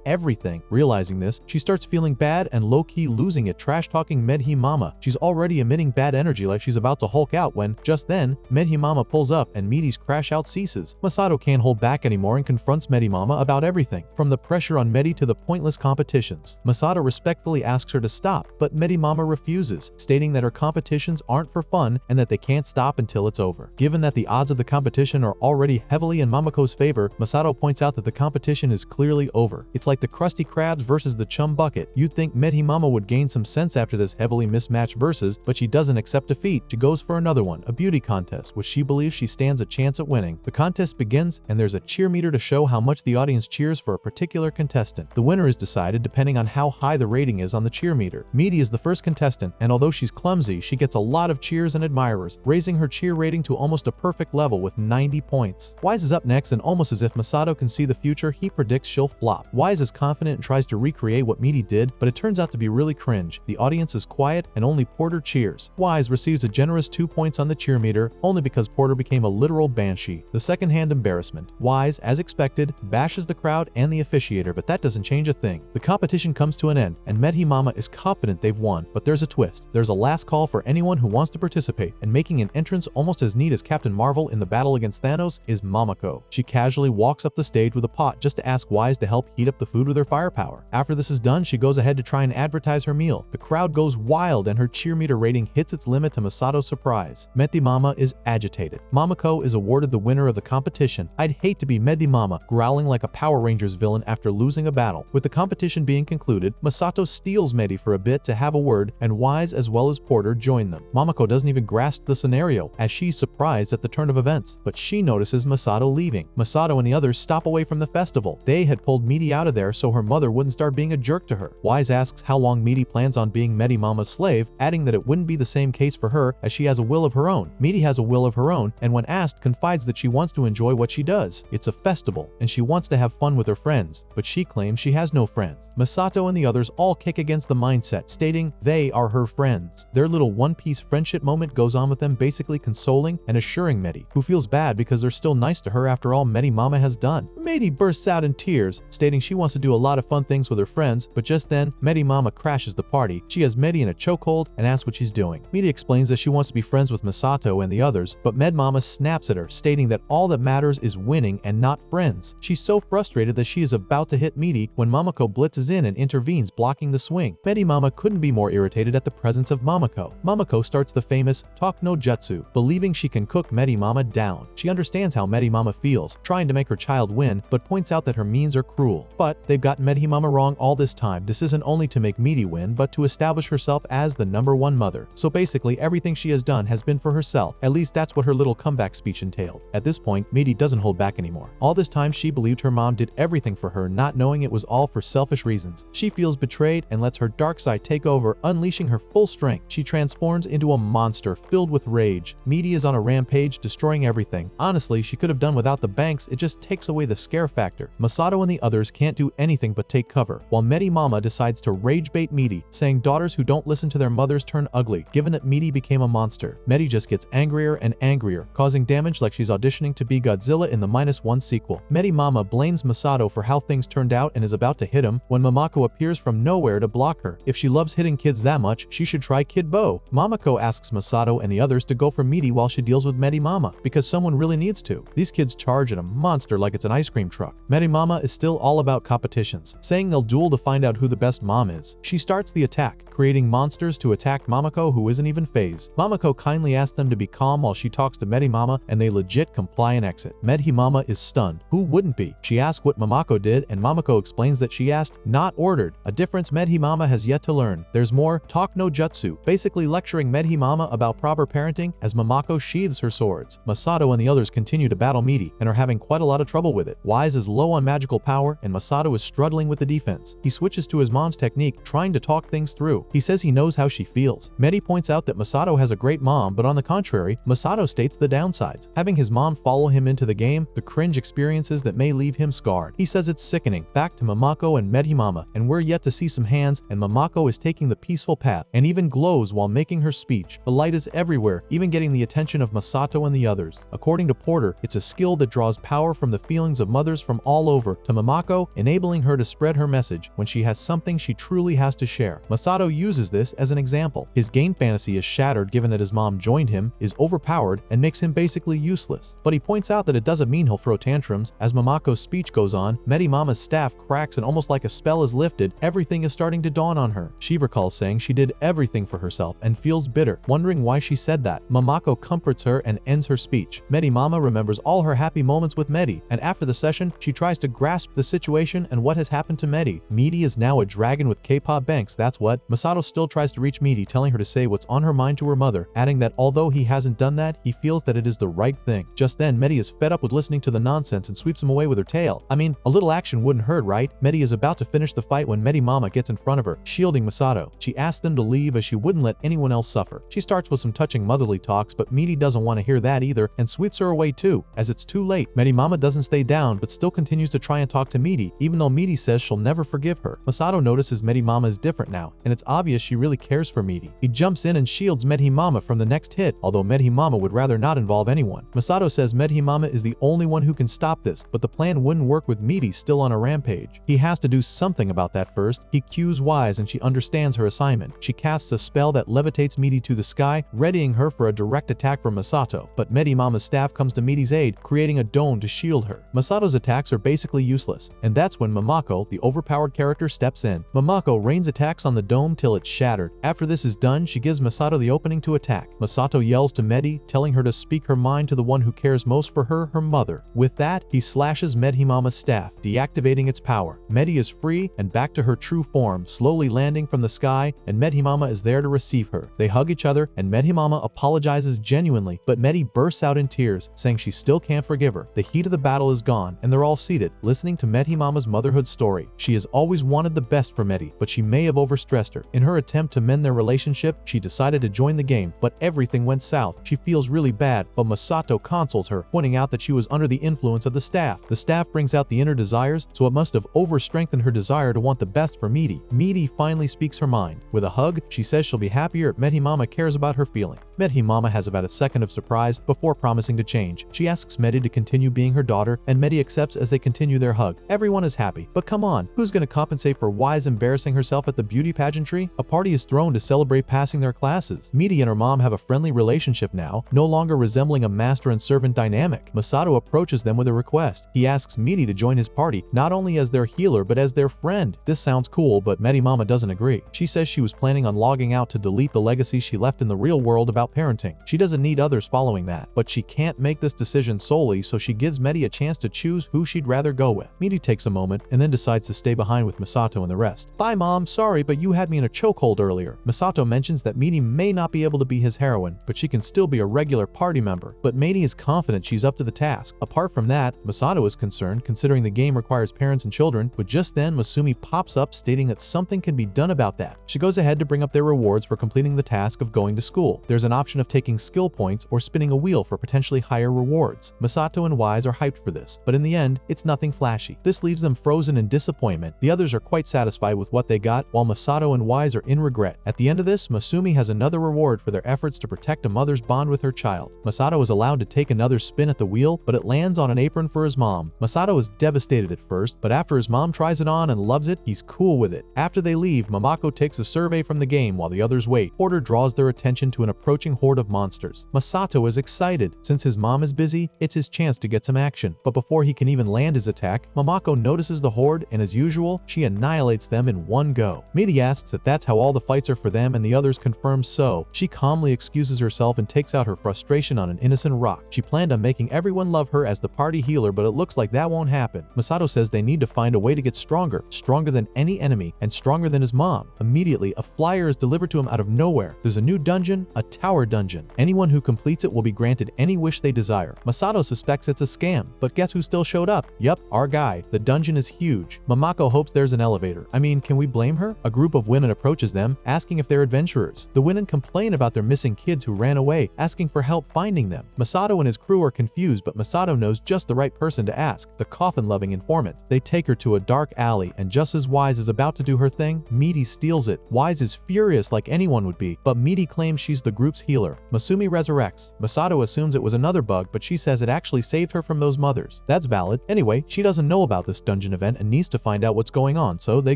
everything. Realizing this, she starts feeling bad and low-key losing it, trash-talking Medhi Mama. She's already emitting bad energy like she's about to Hulk out when, just then, Medhi Mama pulls up and Medi's crash out ceases. Masato can't hold back anymore and confronts Medhi Mama about everything, from the pressure on Medi to the pointless competitions. Masato respectfully asks her to stop, but Medhi Mama refuses, stating that her competitions aren't for fun and that they can't stop until it's over. Given that the odds of the competition are already heavily in Mamako's favor, Masato points out that the competition is clearly over. It's like the Krusty Krabs versus the Chum Bucket. You'd think Medhi Mama would gain some sense after this heavily mismatched versus, but she doesn't accept defeat. She goes for another one, a beauty contest, which she believes she stands a chance at winning. The contest begins, and there's a cheer meter to show how much the audience cheers for a particular contestant. The winner is decided depending on how high the rating is on the cheer meter. Medi is the first contestant, and although she's clumsy, she gets a lot of cheers and admirers, raising her cheer rating to almost a perfect level with 90 points. Wise is up next, and almost as if Masato can see the future, he predicts she'll flop. Wise is confident and tries to recreate what Medi did, but it turns out to be really cringe. The audience is quiet, and only Porter cheers. Wise receives a generous 2 points on the cheer meter, only because Porter became a literal banshee. The second-hand embarrassment. Wise, as expected, bashes the crowd and the officiator, but that doesn't change a thing. The competition comes to an end, and Medhi Mama is confident they've won, but there's a twist. There's a last call for anyone who wants to participate, and making an entrance almost as neat as Captain Marvel in the battle against Thanos is Mamako. She casually walks up the stage with a pot just to ask Wise to help heat up the food with her firepower. After this is done, she goes ahead to try and advertise her meal. The crowd goes wild, and her cheer meter rating hits its limit to Masato's surprise. Medhi Mama is agitated. Mamako is awarded the winner of the competition. I'd hate to be Medhi Mama, growling like a Power Rangers villain after losing a battle. With the competition being concluded, Masato steals Medi for a bit to have a word, and Wise as well as Porter join them. Mamako doesn't even grasp the scenario, as she's surprised at the turn of events, but she notices Masato leaving. Masato and the others stop away from the festival. They had pulled Medi out of there so her mother wouldn't start being a jerk to her. Wise asks how long Medi plans on being Medhi Mama's slave, adding that it wouldn't be the same case for her as she has a will of her own. Medi has a will of her own, and when asked, confides that she wants to enjoy what she does. It's a festival, and she wants to have fun with her friends, but she claims she has no friends. Masato and the others all kick against the mindset, stating they are her friends. Their little one-piece friendship moment goes on with them basically consoling and assuring Medi, who feels bad because they're still nice to her after all Medhi Mama has done. Medi bursts out in tears, stating she wants to do a lot of fun things with her friends, but just then, Medhi Mama crashes the party. She has Medi in a chokehold and asks what she's doing. Medi explains that she wants to be friends with Masato and the others, but Med Mama snaps at her, stating that all that matters is winning and not friends. She's so frustrated that she is about to hit Medi when Mamako blitzes in and intervenes, blocking the swing. Medhi Mama couldn't be more irritated at the presence of Mamako. Mamako starts the famous talk no jutsu, believing she can cook Medhi Mama down. She understands how Medhi Mama feels, trying to make her child win, but points out that her means are cruel. But they've got Medhi Mama wrong all this time. This isn't only to make Medi win, but to establish herself as the #1 mother. So basically, everything she has done has been for herself. At least that's what her little comeback speech entailed. At this point, Medi doesn't hold back anymore. All this time, she believed her mom did everything for her, not knowing it was all for selfish reasons. She feels betrayed and lets her dark side take over, unleashing her full strength. She transforms into a monster filled with rage. Medi is on a rampage, destroying everything. Honestly, she could have done without the banks, it just takes away the scare factor. Masato and the others can't do anything but take cover, while Medhi Mama decides to rage bait Medi, saying daughters who don't listen to their mothers turn ugly, given that Medi became a monster. Medi just gets angrier and angrier, causing damage like she's auditioning to be Godzilla in the -1 sequel. Medhi Mama blames Masato for how things turned out and is about to hit him when Mamako appears from nowhere to block her. If she loves hitting kids that much, she should try Kid Bo. Mamako asks Masato and the others to go for Medi while she deals with Medhi Mama, because someone really needs to. These kids charge at a monster like it's an ice cream truck. Medhi Mama is still all about competitions, saying they'll duel to find out who the best mom is. She starts the attack, creating monsters to attack Mamako, who isn't even phased. Mamako kindly asks them to be calm while she talks to Medhi Mama, and they legit comply and exit. Medhi Mama is stunned. Who wouldn't be? She asks what Mamako did, and Mamako explains that she asked, not ordered, a difference Medhi Mama has yet to learn. There's more talk no jutsu, basically lecturing Medhi Mama about proper parenting as Mamako sheathes her swords. Masato and the others continue to battle Medi and are having quite a lot of trouble with it. Wise is low on magical power, and Masato is struggling with the defense. He switches to his mom's technique, trying to talk things through. He says he knows how she feels. Medi points out that Masato has a great mom, but on the contrary, Masato states the downsides. Having his mom follow him into the game, the cringe experiences that may leave him scarred. He says it's sickening. Back to Mamako and Medimama, and we're yet to see some hands, and Mamako is taking the peaceful path, and even glows while making her speech. The light is everywhere, even getting the attention of Masato and the others. According to Porter, it's a skill that draws power from the feelings of mothers from all over to Mamako, enabling her to spread her message when she has something she truly has to share. Masato uses this as an example. His game fantasy is shattered given that his mom joined him, is overpowered, and makes him basically useless. But he points out that it doesn't mean he'll throw tantrums. As Mamako's speech goes on, Medimama's staff cracks and almost like a spell is lifted, everything is starting to dawn on her. She recalls saying she did everything for herself and feels bitter, wondering why she said that. Mamako comforts her and ends her speech. Medimama remembers all her happy moments with Medi, and after the session, she tries to grasp the situation and what has happened to Medi. Medi is now a dragon with K-pop banks, that's what. Masato still tries to reach Medi, telling her to say what's on her mind to her mother, adding that although he hasn't done that, he feels that it is the right thing. Just then, Medi is fed up with listening to the nonsense and sweeps him away with her tail. I mean, a little action wouldn't hurt, right? Medi is about to finish the fight when Medimama gets in front of her, shielding Masato. She asks them to leave as she wouldn't let anyone else suffer. She starts with some touching motherly talks, but Medi doesn't want to hear that either and sweeps her away too, as it's too late. Medimama doesn't stay down but still continues to try and talk to Medi, even though Medi says she'll never forgive her. Masato notices Medimama is different now, and it's obvious she really cares for Medi. He jumps in and shields Medimama from the next hit, although Medimama would rather not involve anyone. Masato says Medimama is the only one who can stop this, but the plan wouldn't work with Medi still on a rampage. He has to do something about that first. He cues Wise and she understands her assignment. She casts a spell that levitates Medi to the sky, readying her for a direct attack from Masato, but Medimama's staff comes to Medi's aid, creating a dome to shield her. Masato's attacks are basically useless, and that's when Mamako, the overpowered character, steps in. Mamako rains attacks on the dome till it's shattered. After this is done, she gives Masato the opening to attack. Masato yells to Medi, telling her to speak her mind to the one who cares most for her, her mother. With that, he slashes Medimama's staff, deactivating its power. Medi is free and back to her true form, slowly landing from the sky, and Medimama is there to receive her. They hug each other, and Medimama apologizes genuinely, but Medi bursts out in tears, saying she still can't forgive her. The heat of the battle is gone, and they're all seated, listening to Medimama's motherhood story. She has always wanted the best for Medi, but she may have overstressed her. In her attempt to mend their relationship, she decided to join the game, but everything went south. She feels really bad, but Masato consoles her, pointing out that she was under the influence of the staff. The staff brings out the inner desires, so it must have overstrengthened her desire to want the best for Medi. Medi finally speaks her mind. With a hug, she says she'll be happier if Medimama cares about her feelings. Medimama has about a second of surprise before promising to change. She asks Medi to continue being her daughter, and Medi accepts as they continue their hug. Everyone is happy, but come on, who's gonna compensate for Wise embarrassing herself at the beauty pageantry? A party is thrown to celebrate passing their classes. Medi and her mom have a friendly relationship now, no longer resembling a master and servant dynamic. Masato approaches them with a request. He asks Medi to join his party, not only as their healer but as their friend. This sounds cool, but Medimama doesn't agree. She says she was planning on logging out to delete the legacy she left in the real world about parenting. She doesn't need others following that, but she can't make this decision solely, so she gives Medi a chance to choose who she'd rather go with. Medi takes a moment and then decides to stay behind with Masato and the rest. Bye mom, sorry, but you had me in a chokehold earlier. Masato mentions that Medi may not be able to be his heroine, but she can still be a regular party member. But Medi is confident she's up to the task. Apart from that, Masato is concerned, considering the game requires parents and children, but just then Masumi pops up stating that something can be done about that. She goes ahead to bring up their rewards for completing the task of going to school. There's an option of taking skill points or spinning a wheel for potentially higher rewards. Masato and Wise are hyped for this, but in the end, it's nothing flashy. This leaves them frozen in disappointment. The others are quite satisfied with what they got, while Masato and Wise are in regret. At the end of this, Masumi has another reward for their efforts to protect a mother's bond with her child. Masato is allowed to take another spin at the wheel, but it lands on an apron for his mom. Masato is devastated at first, but after his mom tries it on and loves it, he's cool with it. After they leave, Mamako takes a survey from the game while the others wait. Porter draws their attention to an approaching horde of monsters. Masato is excited. Since his mom is busy, it's his chance to get some action. But before he can even land his attack, Mamako notices the horde, and as usual, she annihilates them in one go. Medi asks if that's how all the fights are for them, and the others confirm so. She calmly excuses herself and takes out her frustration on an innocent rock. She planned on making everyone love her as the party healer, but it looks like that won't happen. Masato says they need to find a way to get stronger than any enemy, and stronger than his mom. Immediately, a flyer is delivered to him out of nowhere. There's a new dungeon, a tower dungeon. Anyone who completes it will be granted any wish they desire. Masato suspects it's a scam, but guess who still showed up? Yup, our guy. The dungeon is huge. Mamako hopes there's an elevator. I mean, can we blame her? A group of women approaches them, asking if they're adventurers. The women complain about their missing kids who ran away, asking for help finding them. Masato and his crew are confused, but Masato knows just the right person to ask, the coffin-loving informant. They take her to a dark alley, and just as Wise is about to do her thing, Meaty steals it. Wise is furious like anyone would be, but Meaty claims she's the group's healer. Masumi resurrects. Masato assumes it was another bug, but she says it actually saved her from those mothers. That's valid. Anyway, she doesn't know about this dungeon event and needs to find out what's going on, so they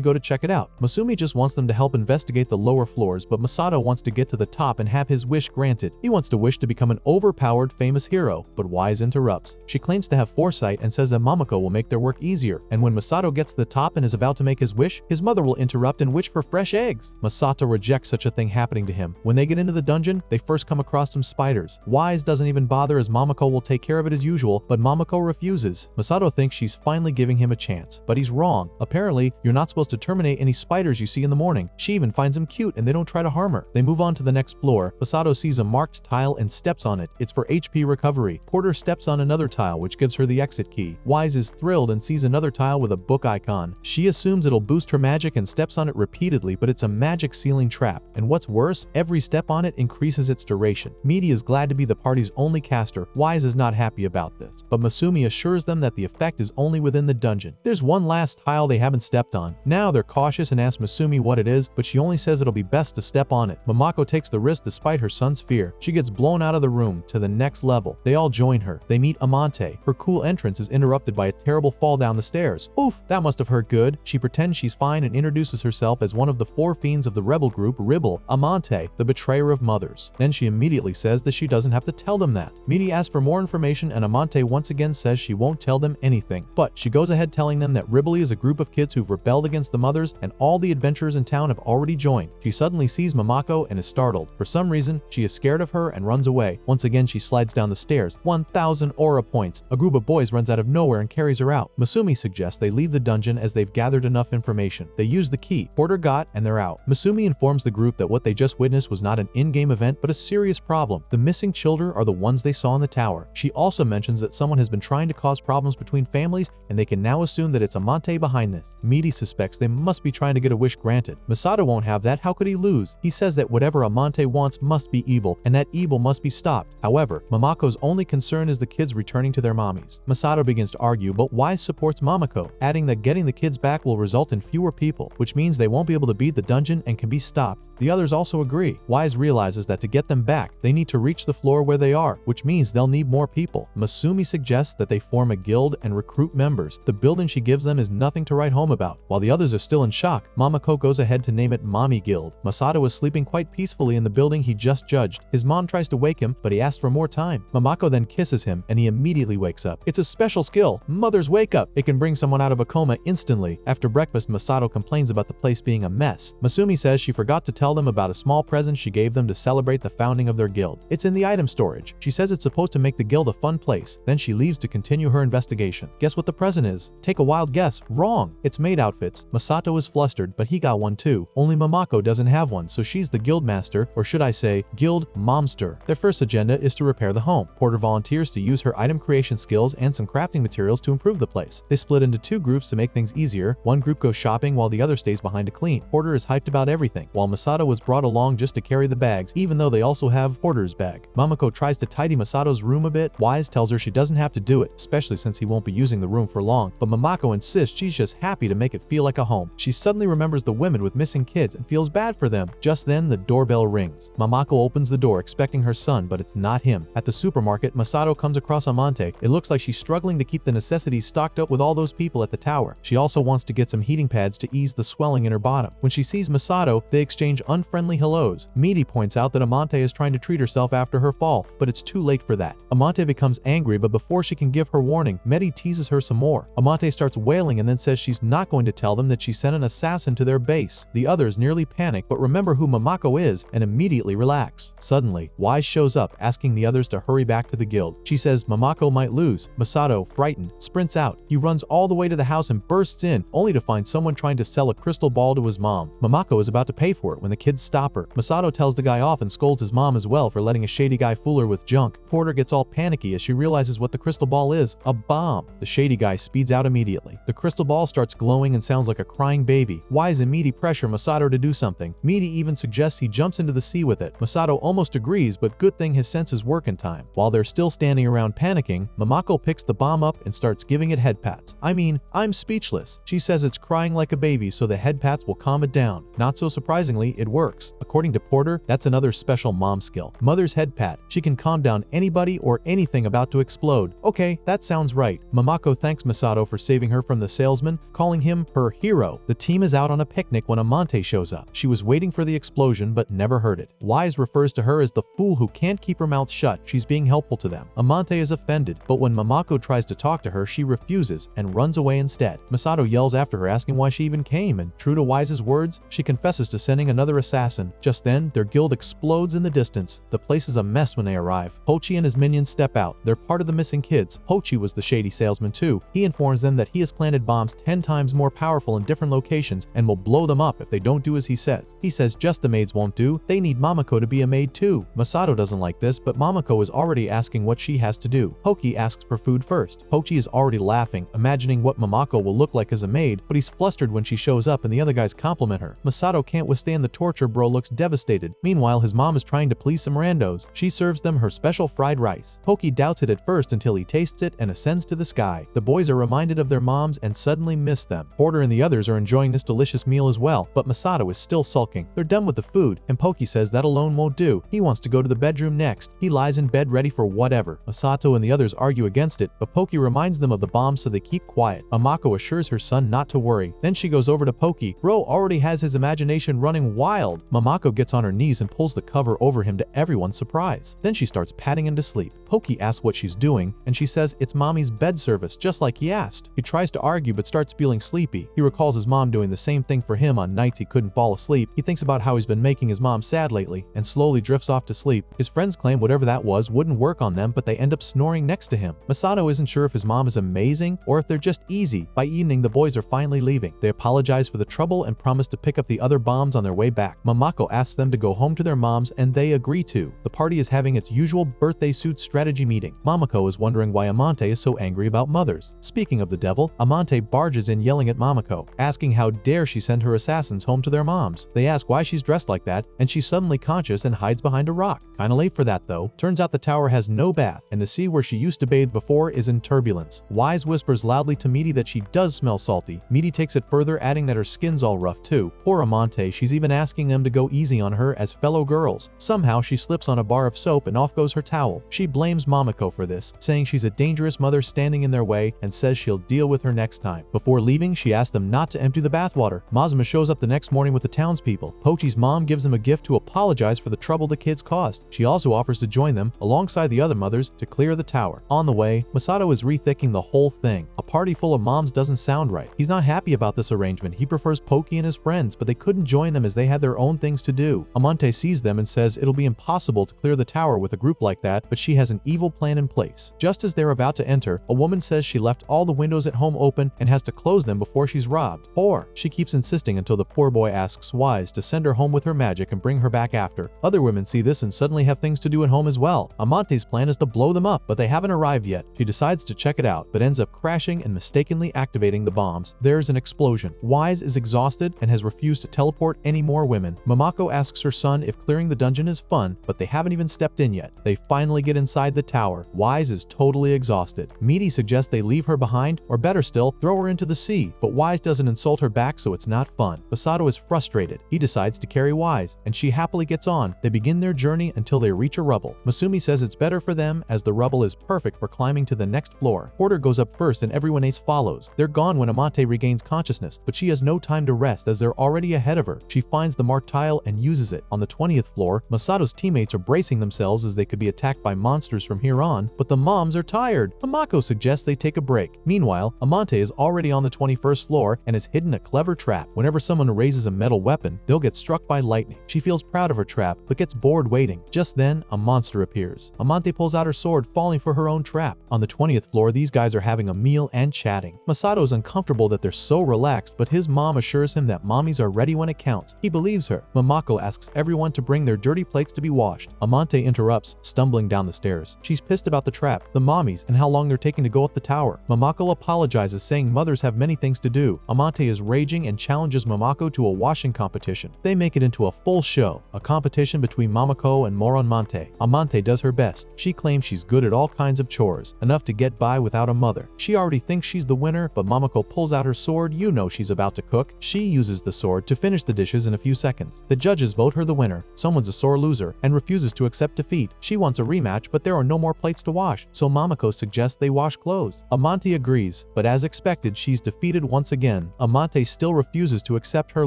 go to check it out. Masumi just wants them to help investigate the lower floors, but Masato wants to get to the top and have his wish granted. He wants to wish to become an overpowered famous hero, but Wise interrupts. She claims to have foresight and says that Momoko will make their work easier, and when Masato gets to the top and is about to make his wish, his mother will interrupt and wish for fresh eggs. Masato rejects such a thing happening to him. When they get into the dungeon, they first come across some spiders. Wise doesn't even bother as Momoko will take care of it as usual, but Momoko refuses. Masato thinks she's finally giving him a chance, but he's wrong. Apparently, you're not supposed to terminate any spiders you see in the morning. She even finds them cute and they don't try to harm her. They move on to the next floor. Masato sees a marked tile and steps on it. It's for HP recovery. Porter steps on another tile, which gives her the exit key. Wise is thrilled and sees another tile with a book icon. She assumes it'll boost her magic and steps on it repeatedly, but it's a magic ceiling trap. And what's worse, every step on it increases its duration. Meaty is glad to be the party's only caster. Wise is not happy about this, but Masumi assures them that the effect is only within the dungeon. There's one last tile they haven't stepped on. Now they're cautious and ask Masumi what it is, but she only says it'll be best to step on it. Momoko takes the risk despite her son's fear. She gets blown out of the room to the next level. They all join her. They meet Amante. Her cool entrance is interrupted by a terrible fall down the stairs. Oof, that must have hurt good. She pretends she's fine and introduces herself as one of the four fiends of the rebel group Ribble, Amante, the betrayer of mothers. Then she immediately says that she doesn't have to tell them that. Meaty asks for more information and Amante once again says she won't tell them anything. But she goes ahead telling them that Ribble is a group of kids who've rebelled against the mothers and all the adventurers in town have already joined. She suddenly sees Momoko and is startled. For some reason, she is scared of her and runs away. Once again, she slides down the stairs. 1,000 aura points. A group of boys runs out of nowhere and carries her out. Masumi suggests they leave the dungeon as they've gathered enough information. They use the key Porter got and they're out. Masumi informs the group that what they just witnessed was not an in-game event but a serious problem. The missing children are the ones they saw in the tower. She also mentions that someone has been trying to cause problems between families and they can now assume that it's Amante behind this. Meaty suspects they must be trying to get a wish granted. Masato won't have that. How could he lose? He says that whatever Amante wants must be evil and that evil must be stopped. However, Momoko's only concern is the kids returning to their mommies. Masato begins to argue, but Wise supports Momoko, adding that getting the kids back will result in fewer people, which means they won't be able to beat the dungeon and can be stopped. The others also agree. Wise realizes that to get them back, they need to reach the floor where they are, which means they'll need more people. Masumi suggests that they form a guild and recruit members. The building she gives them is nothing to write home about. While the others are still in shock, Momoko goes ahead to name it Mommy Guild. Masato is sleeping quite peacefully in the building he just judged. His mom tries to wake him, but he asks for more time. Momoko then kisses him, and he immediately wakes up. It's a special skill, Mother's Wake Up. It can bring someone out of a coma instantly. After breakfast, Masato complains about the place being a mess. Masumi says she forgot to tell them about a small present she gave them to celebrate the founding of their guild. It's in the item storage. She says it's supposed to make the guild a fun place. Then she leaves to continue her investigation. Guess what the present is? Take a wild guess. Wrong. It's maid outfits. Masato is flustered, but he got one too. Only Momoko doesn't have one, so she's the guild master, or should I say, guild momster. Their first agenda is to repair the home. Porter volunteers to use her item creation skills and some crafting materials to improve the place. They split into two groups to make things easier. One group goes shopping while the other stays behind to clean. Porter is hyped about everything, while Masato was brought along just to carry the bags, even though they also have Porter's bag. Momoko tries to tidy Masato's room a bit. Wise tells her she doesn't have to do it, especially since he won't be using the room for long, but Momoko insists she's just happy to make it feel like a home. She suddenly remembers the women with missing kids and feels bad for them. Just then, the doorbell rings. Momoko opens the door expecting her son, but it's not him. At the supermarket, Masato comes across Amante. It looks like she's struggling to keep the necessities stocked up with all those people at the tower. She also wants to get some heating pads to ease the swelling in her bottom. When she sees Masato, they exchange unfriendly hellos. Meaty points out that Amante is trying to treat herself after her fall, but it's too late for that. Amante becomes angry, but before she can give her warning, Medi teases her some more. Amante starts wailing and then says she's not going to tell them that she sent an assassin to their base. The others nearly panic, but remember who Momoko is and immediately relax. Suddenly, Wise shows up asking the others to hurry back to the guild. She says Momoko might lose. Masato, frightened, sprints out. He runs all the way to the house and bursts in, only to find someone trying to sell a crystal ball to his mom. Momoko is about to pay for it when the kids stop her. Masato tells the guy off and scolds his mom as well for letting a shady guy fool her with junk. Porter gets all panicky as she realizes what the crystal ball is, a bomb. The shady guy speeds out immediately. The crystal ball starts glowing and sounds like a crying baby. Wise and Meaty pressure Masato to do something. Midi even suggests he jumps into the sea with it. Masato almost agrees, but good thing his senses work in time. While they're still standing around panicking, Mamako picks the bomb up and starts giving it head pats. I mean, I'm speechless. She says it's crying like a baby, so the head pats will calm it down. Not so surprisingly, it works. According to Porter, that's another special mom skill. Mother's head pat. She can calm down anybody or anything about to explode. Okay, that sounds right. Mamako thanks Masato for saving her from the salesman, calling him her hero. The team is out on a picnic when Amante shows up. She was waiting for the explosion but never heard it. Wise refers to her as the fool who can't keep her mouth shut. She's being helpful to them. Amante is offended, but when Mamako tries to talk to her, she refuses and runs away instead. Masato yells after her, asking why she even came, and true to Wise's words, she confesses to sending another assassin. Just then, their guild explodes in the distance. The place is a mess when they arrive. Hochi and his minions step out. They're part of the missing kids. Hochi was the shady salesman too. He informs them that he has planted bombs 10 times more powerful in different locations and will blow them up if they don't do as he says. He says just the maids won't do. They need Mamako to be a maid too. Masato doesn't like this, but Mamako is already asking what she has to do. Hoki asks for food first. Hochi is already laughing, imagining what Mamako will look like as a maid, but he's flustered when she shows up and the other guys compliment her. Masato can't withstand the torture. Bro looks devastated. Meanwhile, his mom is trying to please some randos. She serves them her special fried rice. Hoki doubts it at first until he tastes it and ascends to the sky. The boys are reminded of their moms and suddenly miss them. Porter and the others are enjoying this delicious meal as well, but Masato is still sulking. They're done with the food, and Poki says that alone won't do. He wants to go to the bedroom next. He lies in bed ready for whatever. Masato and the others argue against it, but Poki reminds them of the bomb so they keep quiet. Amako assures her son not to worry. Then she goes over to Poki. Bro already has his imagination running wild. Mamako gets on her knees and pulls the cover over him to everyone's surprise. Then she starts patting him to sleep. Poki asks what she's doing, and she says it's mommy's bed service, just like he asked. He tries to argue but starts feeling sleepy. He recalls his mom doing the same thing for him on nights he couldn't fall asleep. He thinks about how he's been making his mom sad lately and slowly drifts off to sleep. His friends claim whatever that was wouldn't work on them, but they end up snoring next to him. Masato isn't sure if his mom is amazing or if they're just easy. By evening, the boys are finally leaving. They apologize for the trouble and promise to pick up the other bombs on their way back. Mamako asks them to go home to their moms and they agree to. The party is having its usual birthday suit strategy meeting. Mamako is wondering why Amante is so angry about mothers. Speaking of the devil, Amante barges in yelling at Mamako, asking how dare she send her assassins home to their moms. They ask why she's dressed like that, and she's suddenly conscious and hides behind a rock. Kinda late for that though. Turns out the tower has no bath, and the sea where she used to bathe before is in turbulence. Wise whispers loudly to Midi that she does smell salty. Midi takes it further, adding that her skin's all rough too. Poor Amante, she's even asking them to go easy on her as fellow girls. Somehow she slips on a bar of soap and off goes her towel. She blames Mamako for this, saying she's a dangerous mother standing in their way and says she'll deal with her next time. Before leaving, she asks them not to empty the bathwater. Mazuma shows up the next morning with the townspeople. Pochi's mom gives him a gift to apologize for the trouble the kids caused. She also offers to join them, alongside the other mothers, to clear the tower. On the way, Masato is rethinking the whole thing. A party full of moms doesn't sound right. He's not happy about this arrangement. He prefers Poki and his friends, but they couldn't join them as they had their own things to do. Amante sees them and says it'll be impossible to clear the tower with a group like that, but she has an evil plan in place. Just as they're about to enter, a woman says she left all the windows at home open and has to close them before she's robbed. Or she keeps insisting until the poor boy asks Wise to send her home with her magic and bring her back after. Other women see this and suddenly have things to do at home as well. Amante's plan is to blow them up, but they haven't arrived yet. She decides to check it out, but ends up crashing and mistakenly activating the bombs. There's an explosion. Wise is exhausted and has refused to teleport any more women. Mamako asks her son if clearing the dungeon is fun, but they haven't even stepped in yet. They finally get inside the tower. Wise is totally exhausted. Midi suggests they leave her behind, or better still, throw her into the sea, but Wise doesn't insult her back, so it's not fun. Masato is frustrated. He decides to carry Wise, and she happily gets on. They begin their journey until they reach a rubble. Masumi says it's better for them as the rubble is perfect for climbing to the next floor. Porter goes up first and everyone else follows. They're gone when Amante regains consciousness, but she has no time to rest as they're already ahead of her. She finds the marked tile and uses it. On the 20th floor, Masato's teammates are bracing themselves as they could be attacked by monsters from here on, but the moms are tired. Hamako suggests they take a break. Meanwhile, Amante is already on the 21st floor and has hidden a clever trap. Whenever someone raises a metal weapon, they'll get struck by lightning. She feels proud of her trap, but gets bored waiting. Just then, a monster appears. Amante pulls out her sword, falling for her own trap. On the 20th floor, these guys are having a meal and chatting. Masato is uncomfortable that they're so relaxed, but his mom assures him that mommies are ready when it counts. He believes her. Mamako asks everyone to bring their dirty plates to be washed. Amante interrupts, stumbling down the stairs. She's pissed about the trap, the mommies, and how long they're taking to go up the tower. Mamako apologizes, saying mothers have many things to do. Amante is raging and challenges Mamako Mamako to a washing competition. They make it into a full show, a competition between Mamako and Amante. Amante does her best. She claims she's good at all kinds of chores, enough to get by without a mother. She already thinks she's the winner, but Mamako pulls out her sword. You know she's about to cook. She uses the sword to finish the dishes in a few seconds. The judges vote her the winner. Someone's a sore loser and refuses to accept defeat. She wants a rematch, but there are no more plates to wash, so Mamako suggests they wash clothes. Amante agrees, but as expected, she's defeated once again. Amante still refuses to accept her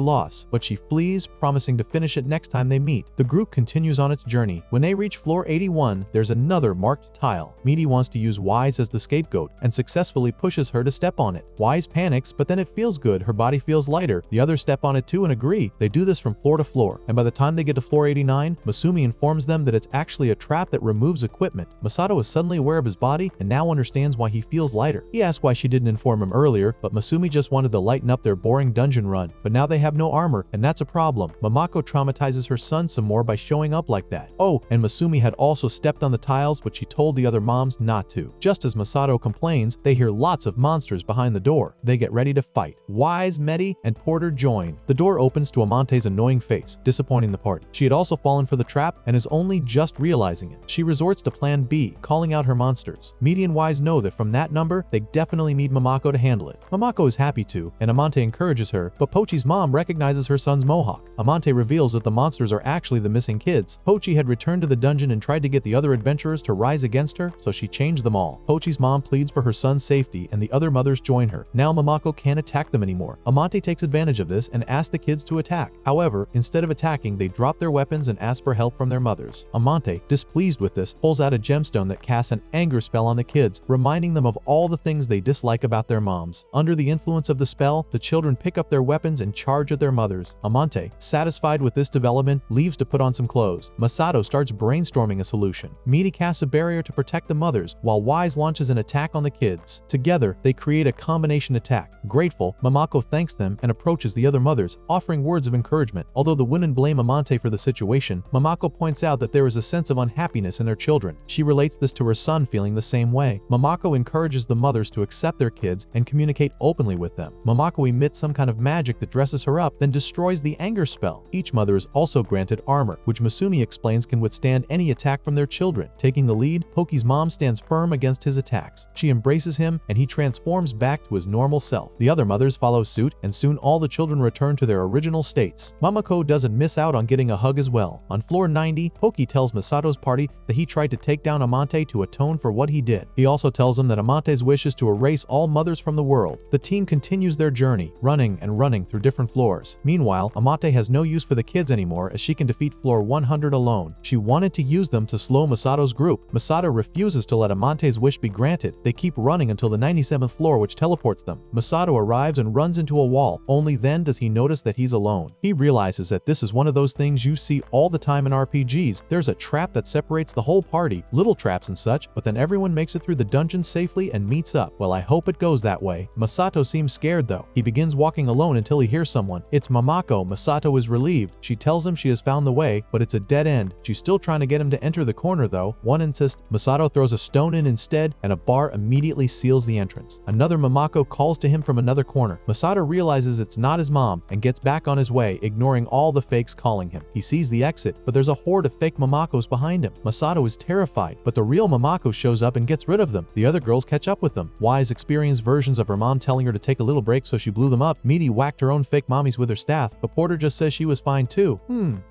loss, but she flees, promising to finish it next time they meet. The group continues on its journey. When they reach floor 81, there's another marked tile. Midi wants to use Wise as the scapegoat and successfully pushes her to step on it. Wise panics, but then it feels good. Her body feels lighter. The others step on it too and agree. They do this from floor to floor, and by the time they get to floor 89, Masumi informs them that it's actually a trap that removes equipment. Masato is suddenly aware of his body and now understands why he feels lighter. He asks why she didn't inform him earlier, but Masumi just wanted to lighten up their boring dungeon run. But now they have no armor, and that's a problem. Mamako traumatizes her son some more by showing up like that. Oh, and Masumi had also stepped on the tiles, but she told the other moms not to. Just as Masato complains, they hear lots of monsters behind the door. They get ready to fight. Wise, Medi, and Porter join. The door opens to Amante's annoying face, disappointing the party. She had also fallen for the trap and is only just realizing it. She resorts to plan B, calling out her monsters. Medi and Wise know that from that number, they definitely need Mamako to handle it. Mamako is happy to, and Amante encourages her, but Pochi's mom recognizes her son's mohawk. Amante reveals that the monsters are actually the missing kids. Pochi had returned to the dungeon and tried to get the other adventurers to rise against her, so she changed them all. Pochi's mom pleads for her son's safety, and the other mothers join her. Now Mamako can't attack them anymore. Amante takes advantage of this and asks the kids to attack. However, instead of attacking, they drop their weapons and ask for help from their mothers. Amante, displeased with this, pulls out a gemstone that casts an anger spell on the kids, reminding them of all the things they dislike about their moms. Under the influence of the spell, the children pick up their weapons and charge at their mothers. Amante, satisfied with this development, leaves to put on some clothes. Masato starts brainstorming a solution. Midi casts a barrier to protect the mothers, while Wise launches an attack on the kids. Together, they create a combination attack. Grateful, Mamako thanks them and approaches the other mothers, offering words of encouragement. Although the women blame Amante for the situation, Mamako points out that there is a sense of unhappiness in their children. She relates this to her son feeling the same way. Mamako encourages the mothers to accept their kids and communicate openly with them. Mamako emits some kind of magic that dresses her up, then destroys the anger spell. Each mother is also granted armor, which Masumi explains can withstand any attack from their children. Taking the lead, Poki's mom stands firm against his attacks. She embraces him, and he transforms back to his normal self. The other mothers follow suit, and soon all the children return to their original states. Mamako doesn't miss out on getting a hug as well. On floor 90, Poki tells Masato's party that he tried to take down Amante to atone for what he did. He also tells them that Amante's wish is to erase all mothers from the world. The team continues their journey, running and running through different floors. Meanwhile, Amante has no use for the kids anymore as she can defeat floor 100 alone. She wanted to use them to slow Masato's group. Masato refuses to let Amante's wish be granted. They keep running until the 97th floor, which teleports them. Masato arrives and runs into a wall. Only then does he notice that he's alone. He realizes that this is one of those things you see all the time in RPGs. There's a trap that separates the whole party, little traps and such, but then everyone makes it through the dungeon safely and meets up. Well, I hope it goes that way. Masato seems scared though. He begins walking alone until he hears someone. It's Mamako. Masato is relieved. She tells him she has found the way, but it's a dead end. She's still trying to get him to enter the corner though. One insists. Masato throws a stone in instead, and a bar immediately seals the entrance. Another Mamako calls to him from another corner. Masato realizes it's not his mom and gets back on his way, ignoring all the fakes calling him. He sees the exit, but there's a horde of fake Mamakos behind him. Masato is terrified, but the real Mamako shows up and gets rid of them. The other girls catch up with them. Wise experienced versions of her mom telling her to take a little break, so she blew them up. Midi whacked her own fake mommies with her staff, but Porter just says she was fine too.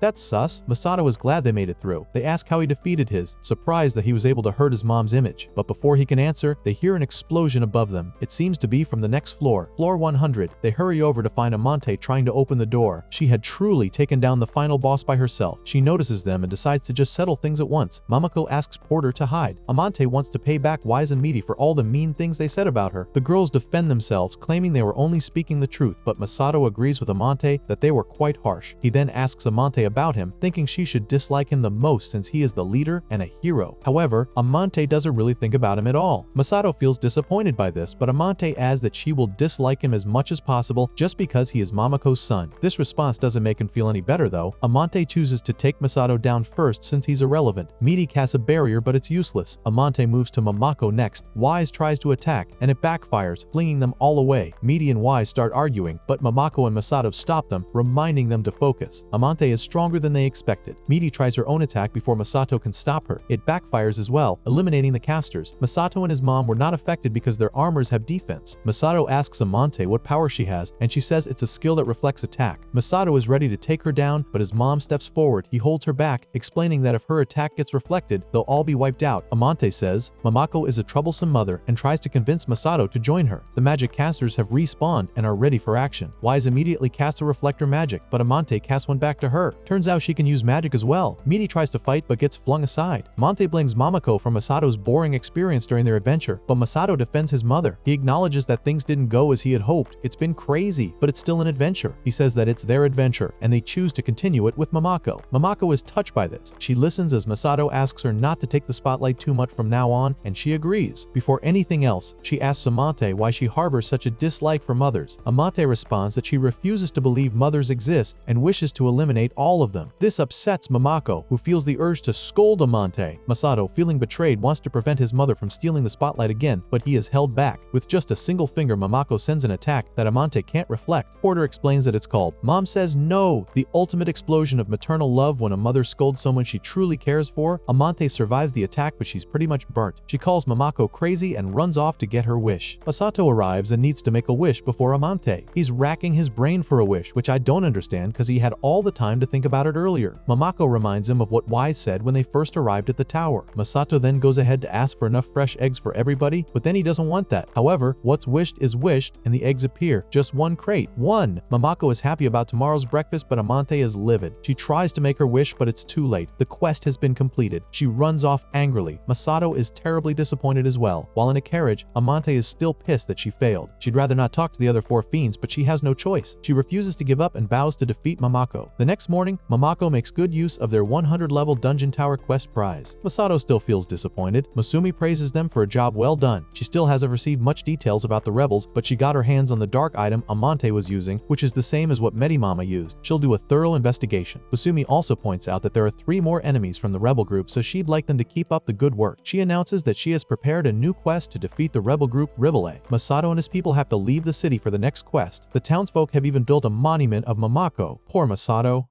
That's sus. Masato is glad they made it through. They ask how he defeated his, surprised that he was able to hurt his mom's image. But before he can answer, they hear an explosion above them. It seems to be from the next floor, floor 100. They hurry over to find Amante trying to open the door. She had truly taken down the final boss by herself. She notices them and decides to just settle things at once. Mamako asks Porter to hide. Amante wants to pay back Wise and Midi for all the mean things they said about her. The girls defend themselves, claiming they were only speaking the truth, but Masato agrees with Amante that they were quite harsh. He then asks Amante about him, thinking she should dislike him the most since he is the leader and a hero. However, Amante doesn't really think about him at all. Masato feels disappointed by this, but Amante adds that she will dislike him as much as possible just because he is Mamako's son. This response doesn't make him feel any better though. Amante chooses to take Masato down first since he's irrelevant. Midi casts a barrier, but it's useless. Amante moves to Mamako next. Wise tries to attack, and it backfires, flinging them all away. Midi and Wise start arguing, but Mamako Masato and Masato stop them, reminding them to focus. Amante is stronger than they expected. Midi tries her own attack before Masato can stop her. It backfires as well, eliminating the casters. Masato and his mom were not affected because their armors have defense. Masato asks Amante what power she has, and she says it's a skill that reflects attack. Masato is ready to take her down, but his mom steps forward. He holds her back, explaining that if her attack gets reflected, they'll all be wiped out. Amante says Mamako is a troublesome mother and tries to convince Masato to join her. The magic casters have respawned and are ready for action. Wise immediately casts a reflector magic, but Amante casts one back to her. Turns out she can use magic as well. Midi tries to fight but gets flung aside. Amante blames Mamako for Masato's boring experience during their adventure, but Masato defends his mother. He acknowledges that things didn't go as he had hoped. It's been crazy, but it's still an adventure. He says that it's their adventure, and they choose to continue it with Mamako. Mamako is touched by this. She listens as Masato asks her not to take the spotlight too much from now on, and she agrees. Before anything else, she asks Amante why she harbors such a dislike for mothers. Amante responds that she refuses to believe mothers exist and wishes to eliminate all of them. This upsets Mamako, who feels the urge to scold Amante. Masato, feeling betrayed, wants to prevent his mother from stealing the spotlight again, but he is held back. With just a single finger, Mamako sends an attack that Amante can't reflect. Porter explains that it's called Mom Says No, the ultimate explosion of maternal love when a mother scolds someone she truly cares for. Amante survives the attack, but she's pretty much burnt. She calls Mamako crazy and runs off to get her wish. Masato arrives and needs to make a wish before Amante. He's racking his brain for a wish, which I don't understand because he had all the time to think about it earlier. Mamako reminds him of what Wise said when they first arrived at the tower. Masato then goes ahead to ask for enough fresh eggs for everybody, but then he doesn't want that. However, what's wished is wished, and the eggs appear. Just one crate. One! Mamako is happy about tomorrow's breakfast, but Amante is livid. She tries to make her wish, but it's too late. The quest has been completed. She runs off angrily. Masato is terribly disappointed as well. While in a carriage, Amante is still pissed that she failed. She'd rather not talk to the other four fiends, but she has no choice. She refuses to give up and vows to defeat Mamako. The next morning, Mamako makes good use of their 100-level dungeon tower quest prize. Masato still feels disappointed. Masumi praises them for a job well done. She still hasn't received much details about the rebels, but she got her hands on the dark item Amante was using, which is the same as what Medimama used. She'll do a thorough investigation. Masumi also points out that there are 3 more enemies from the rebel group, so she'd like them to keep up the good work. She announces that she has prepared a new quest to defeat the rebel group Ribble. Masato and his people have to leave the city for the next quest. The townsfolk have even built a monument of Mamako. Poor Masato.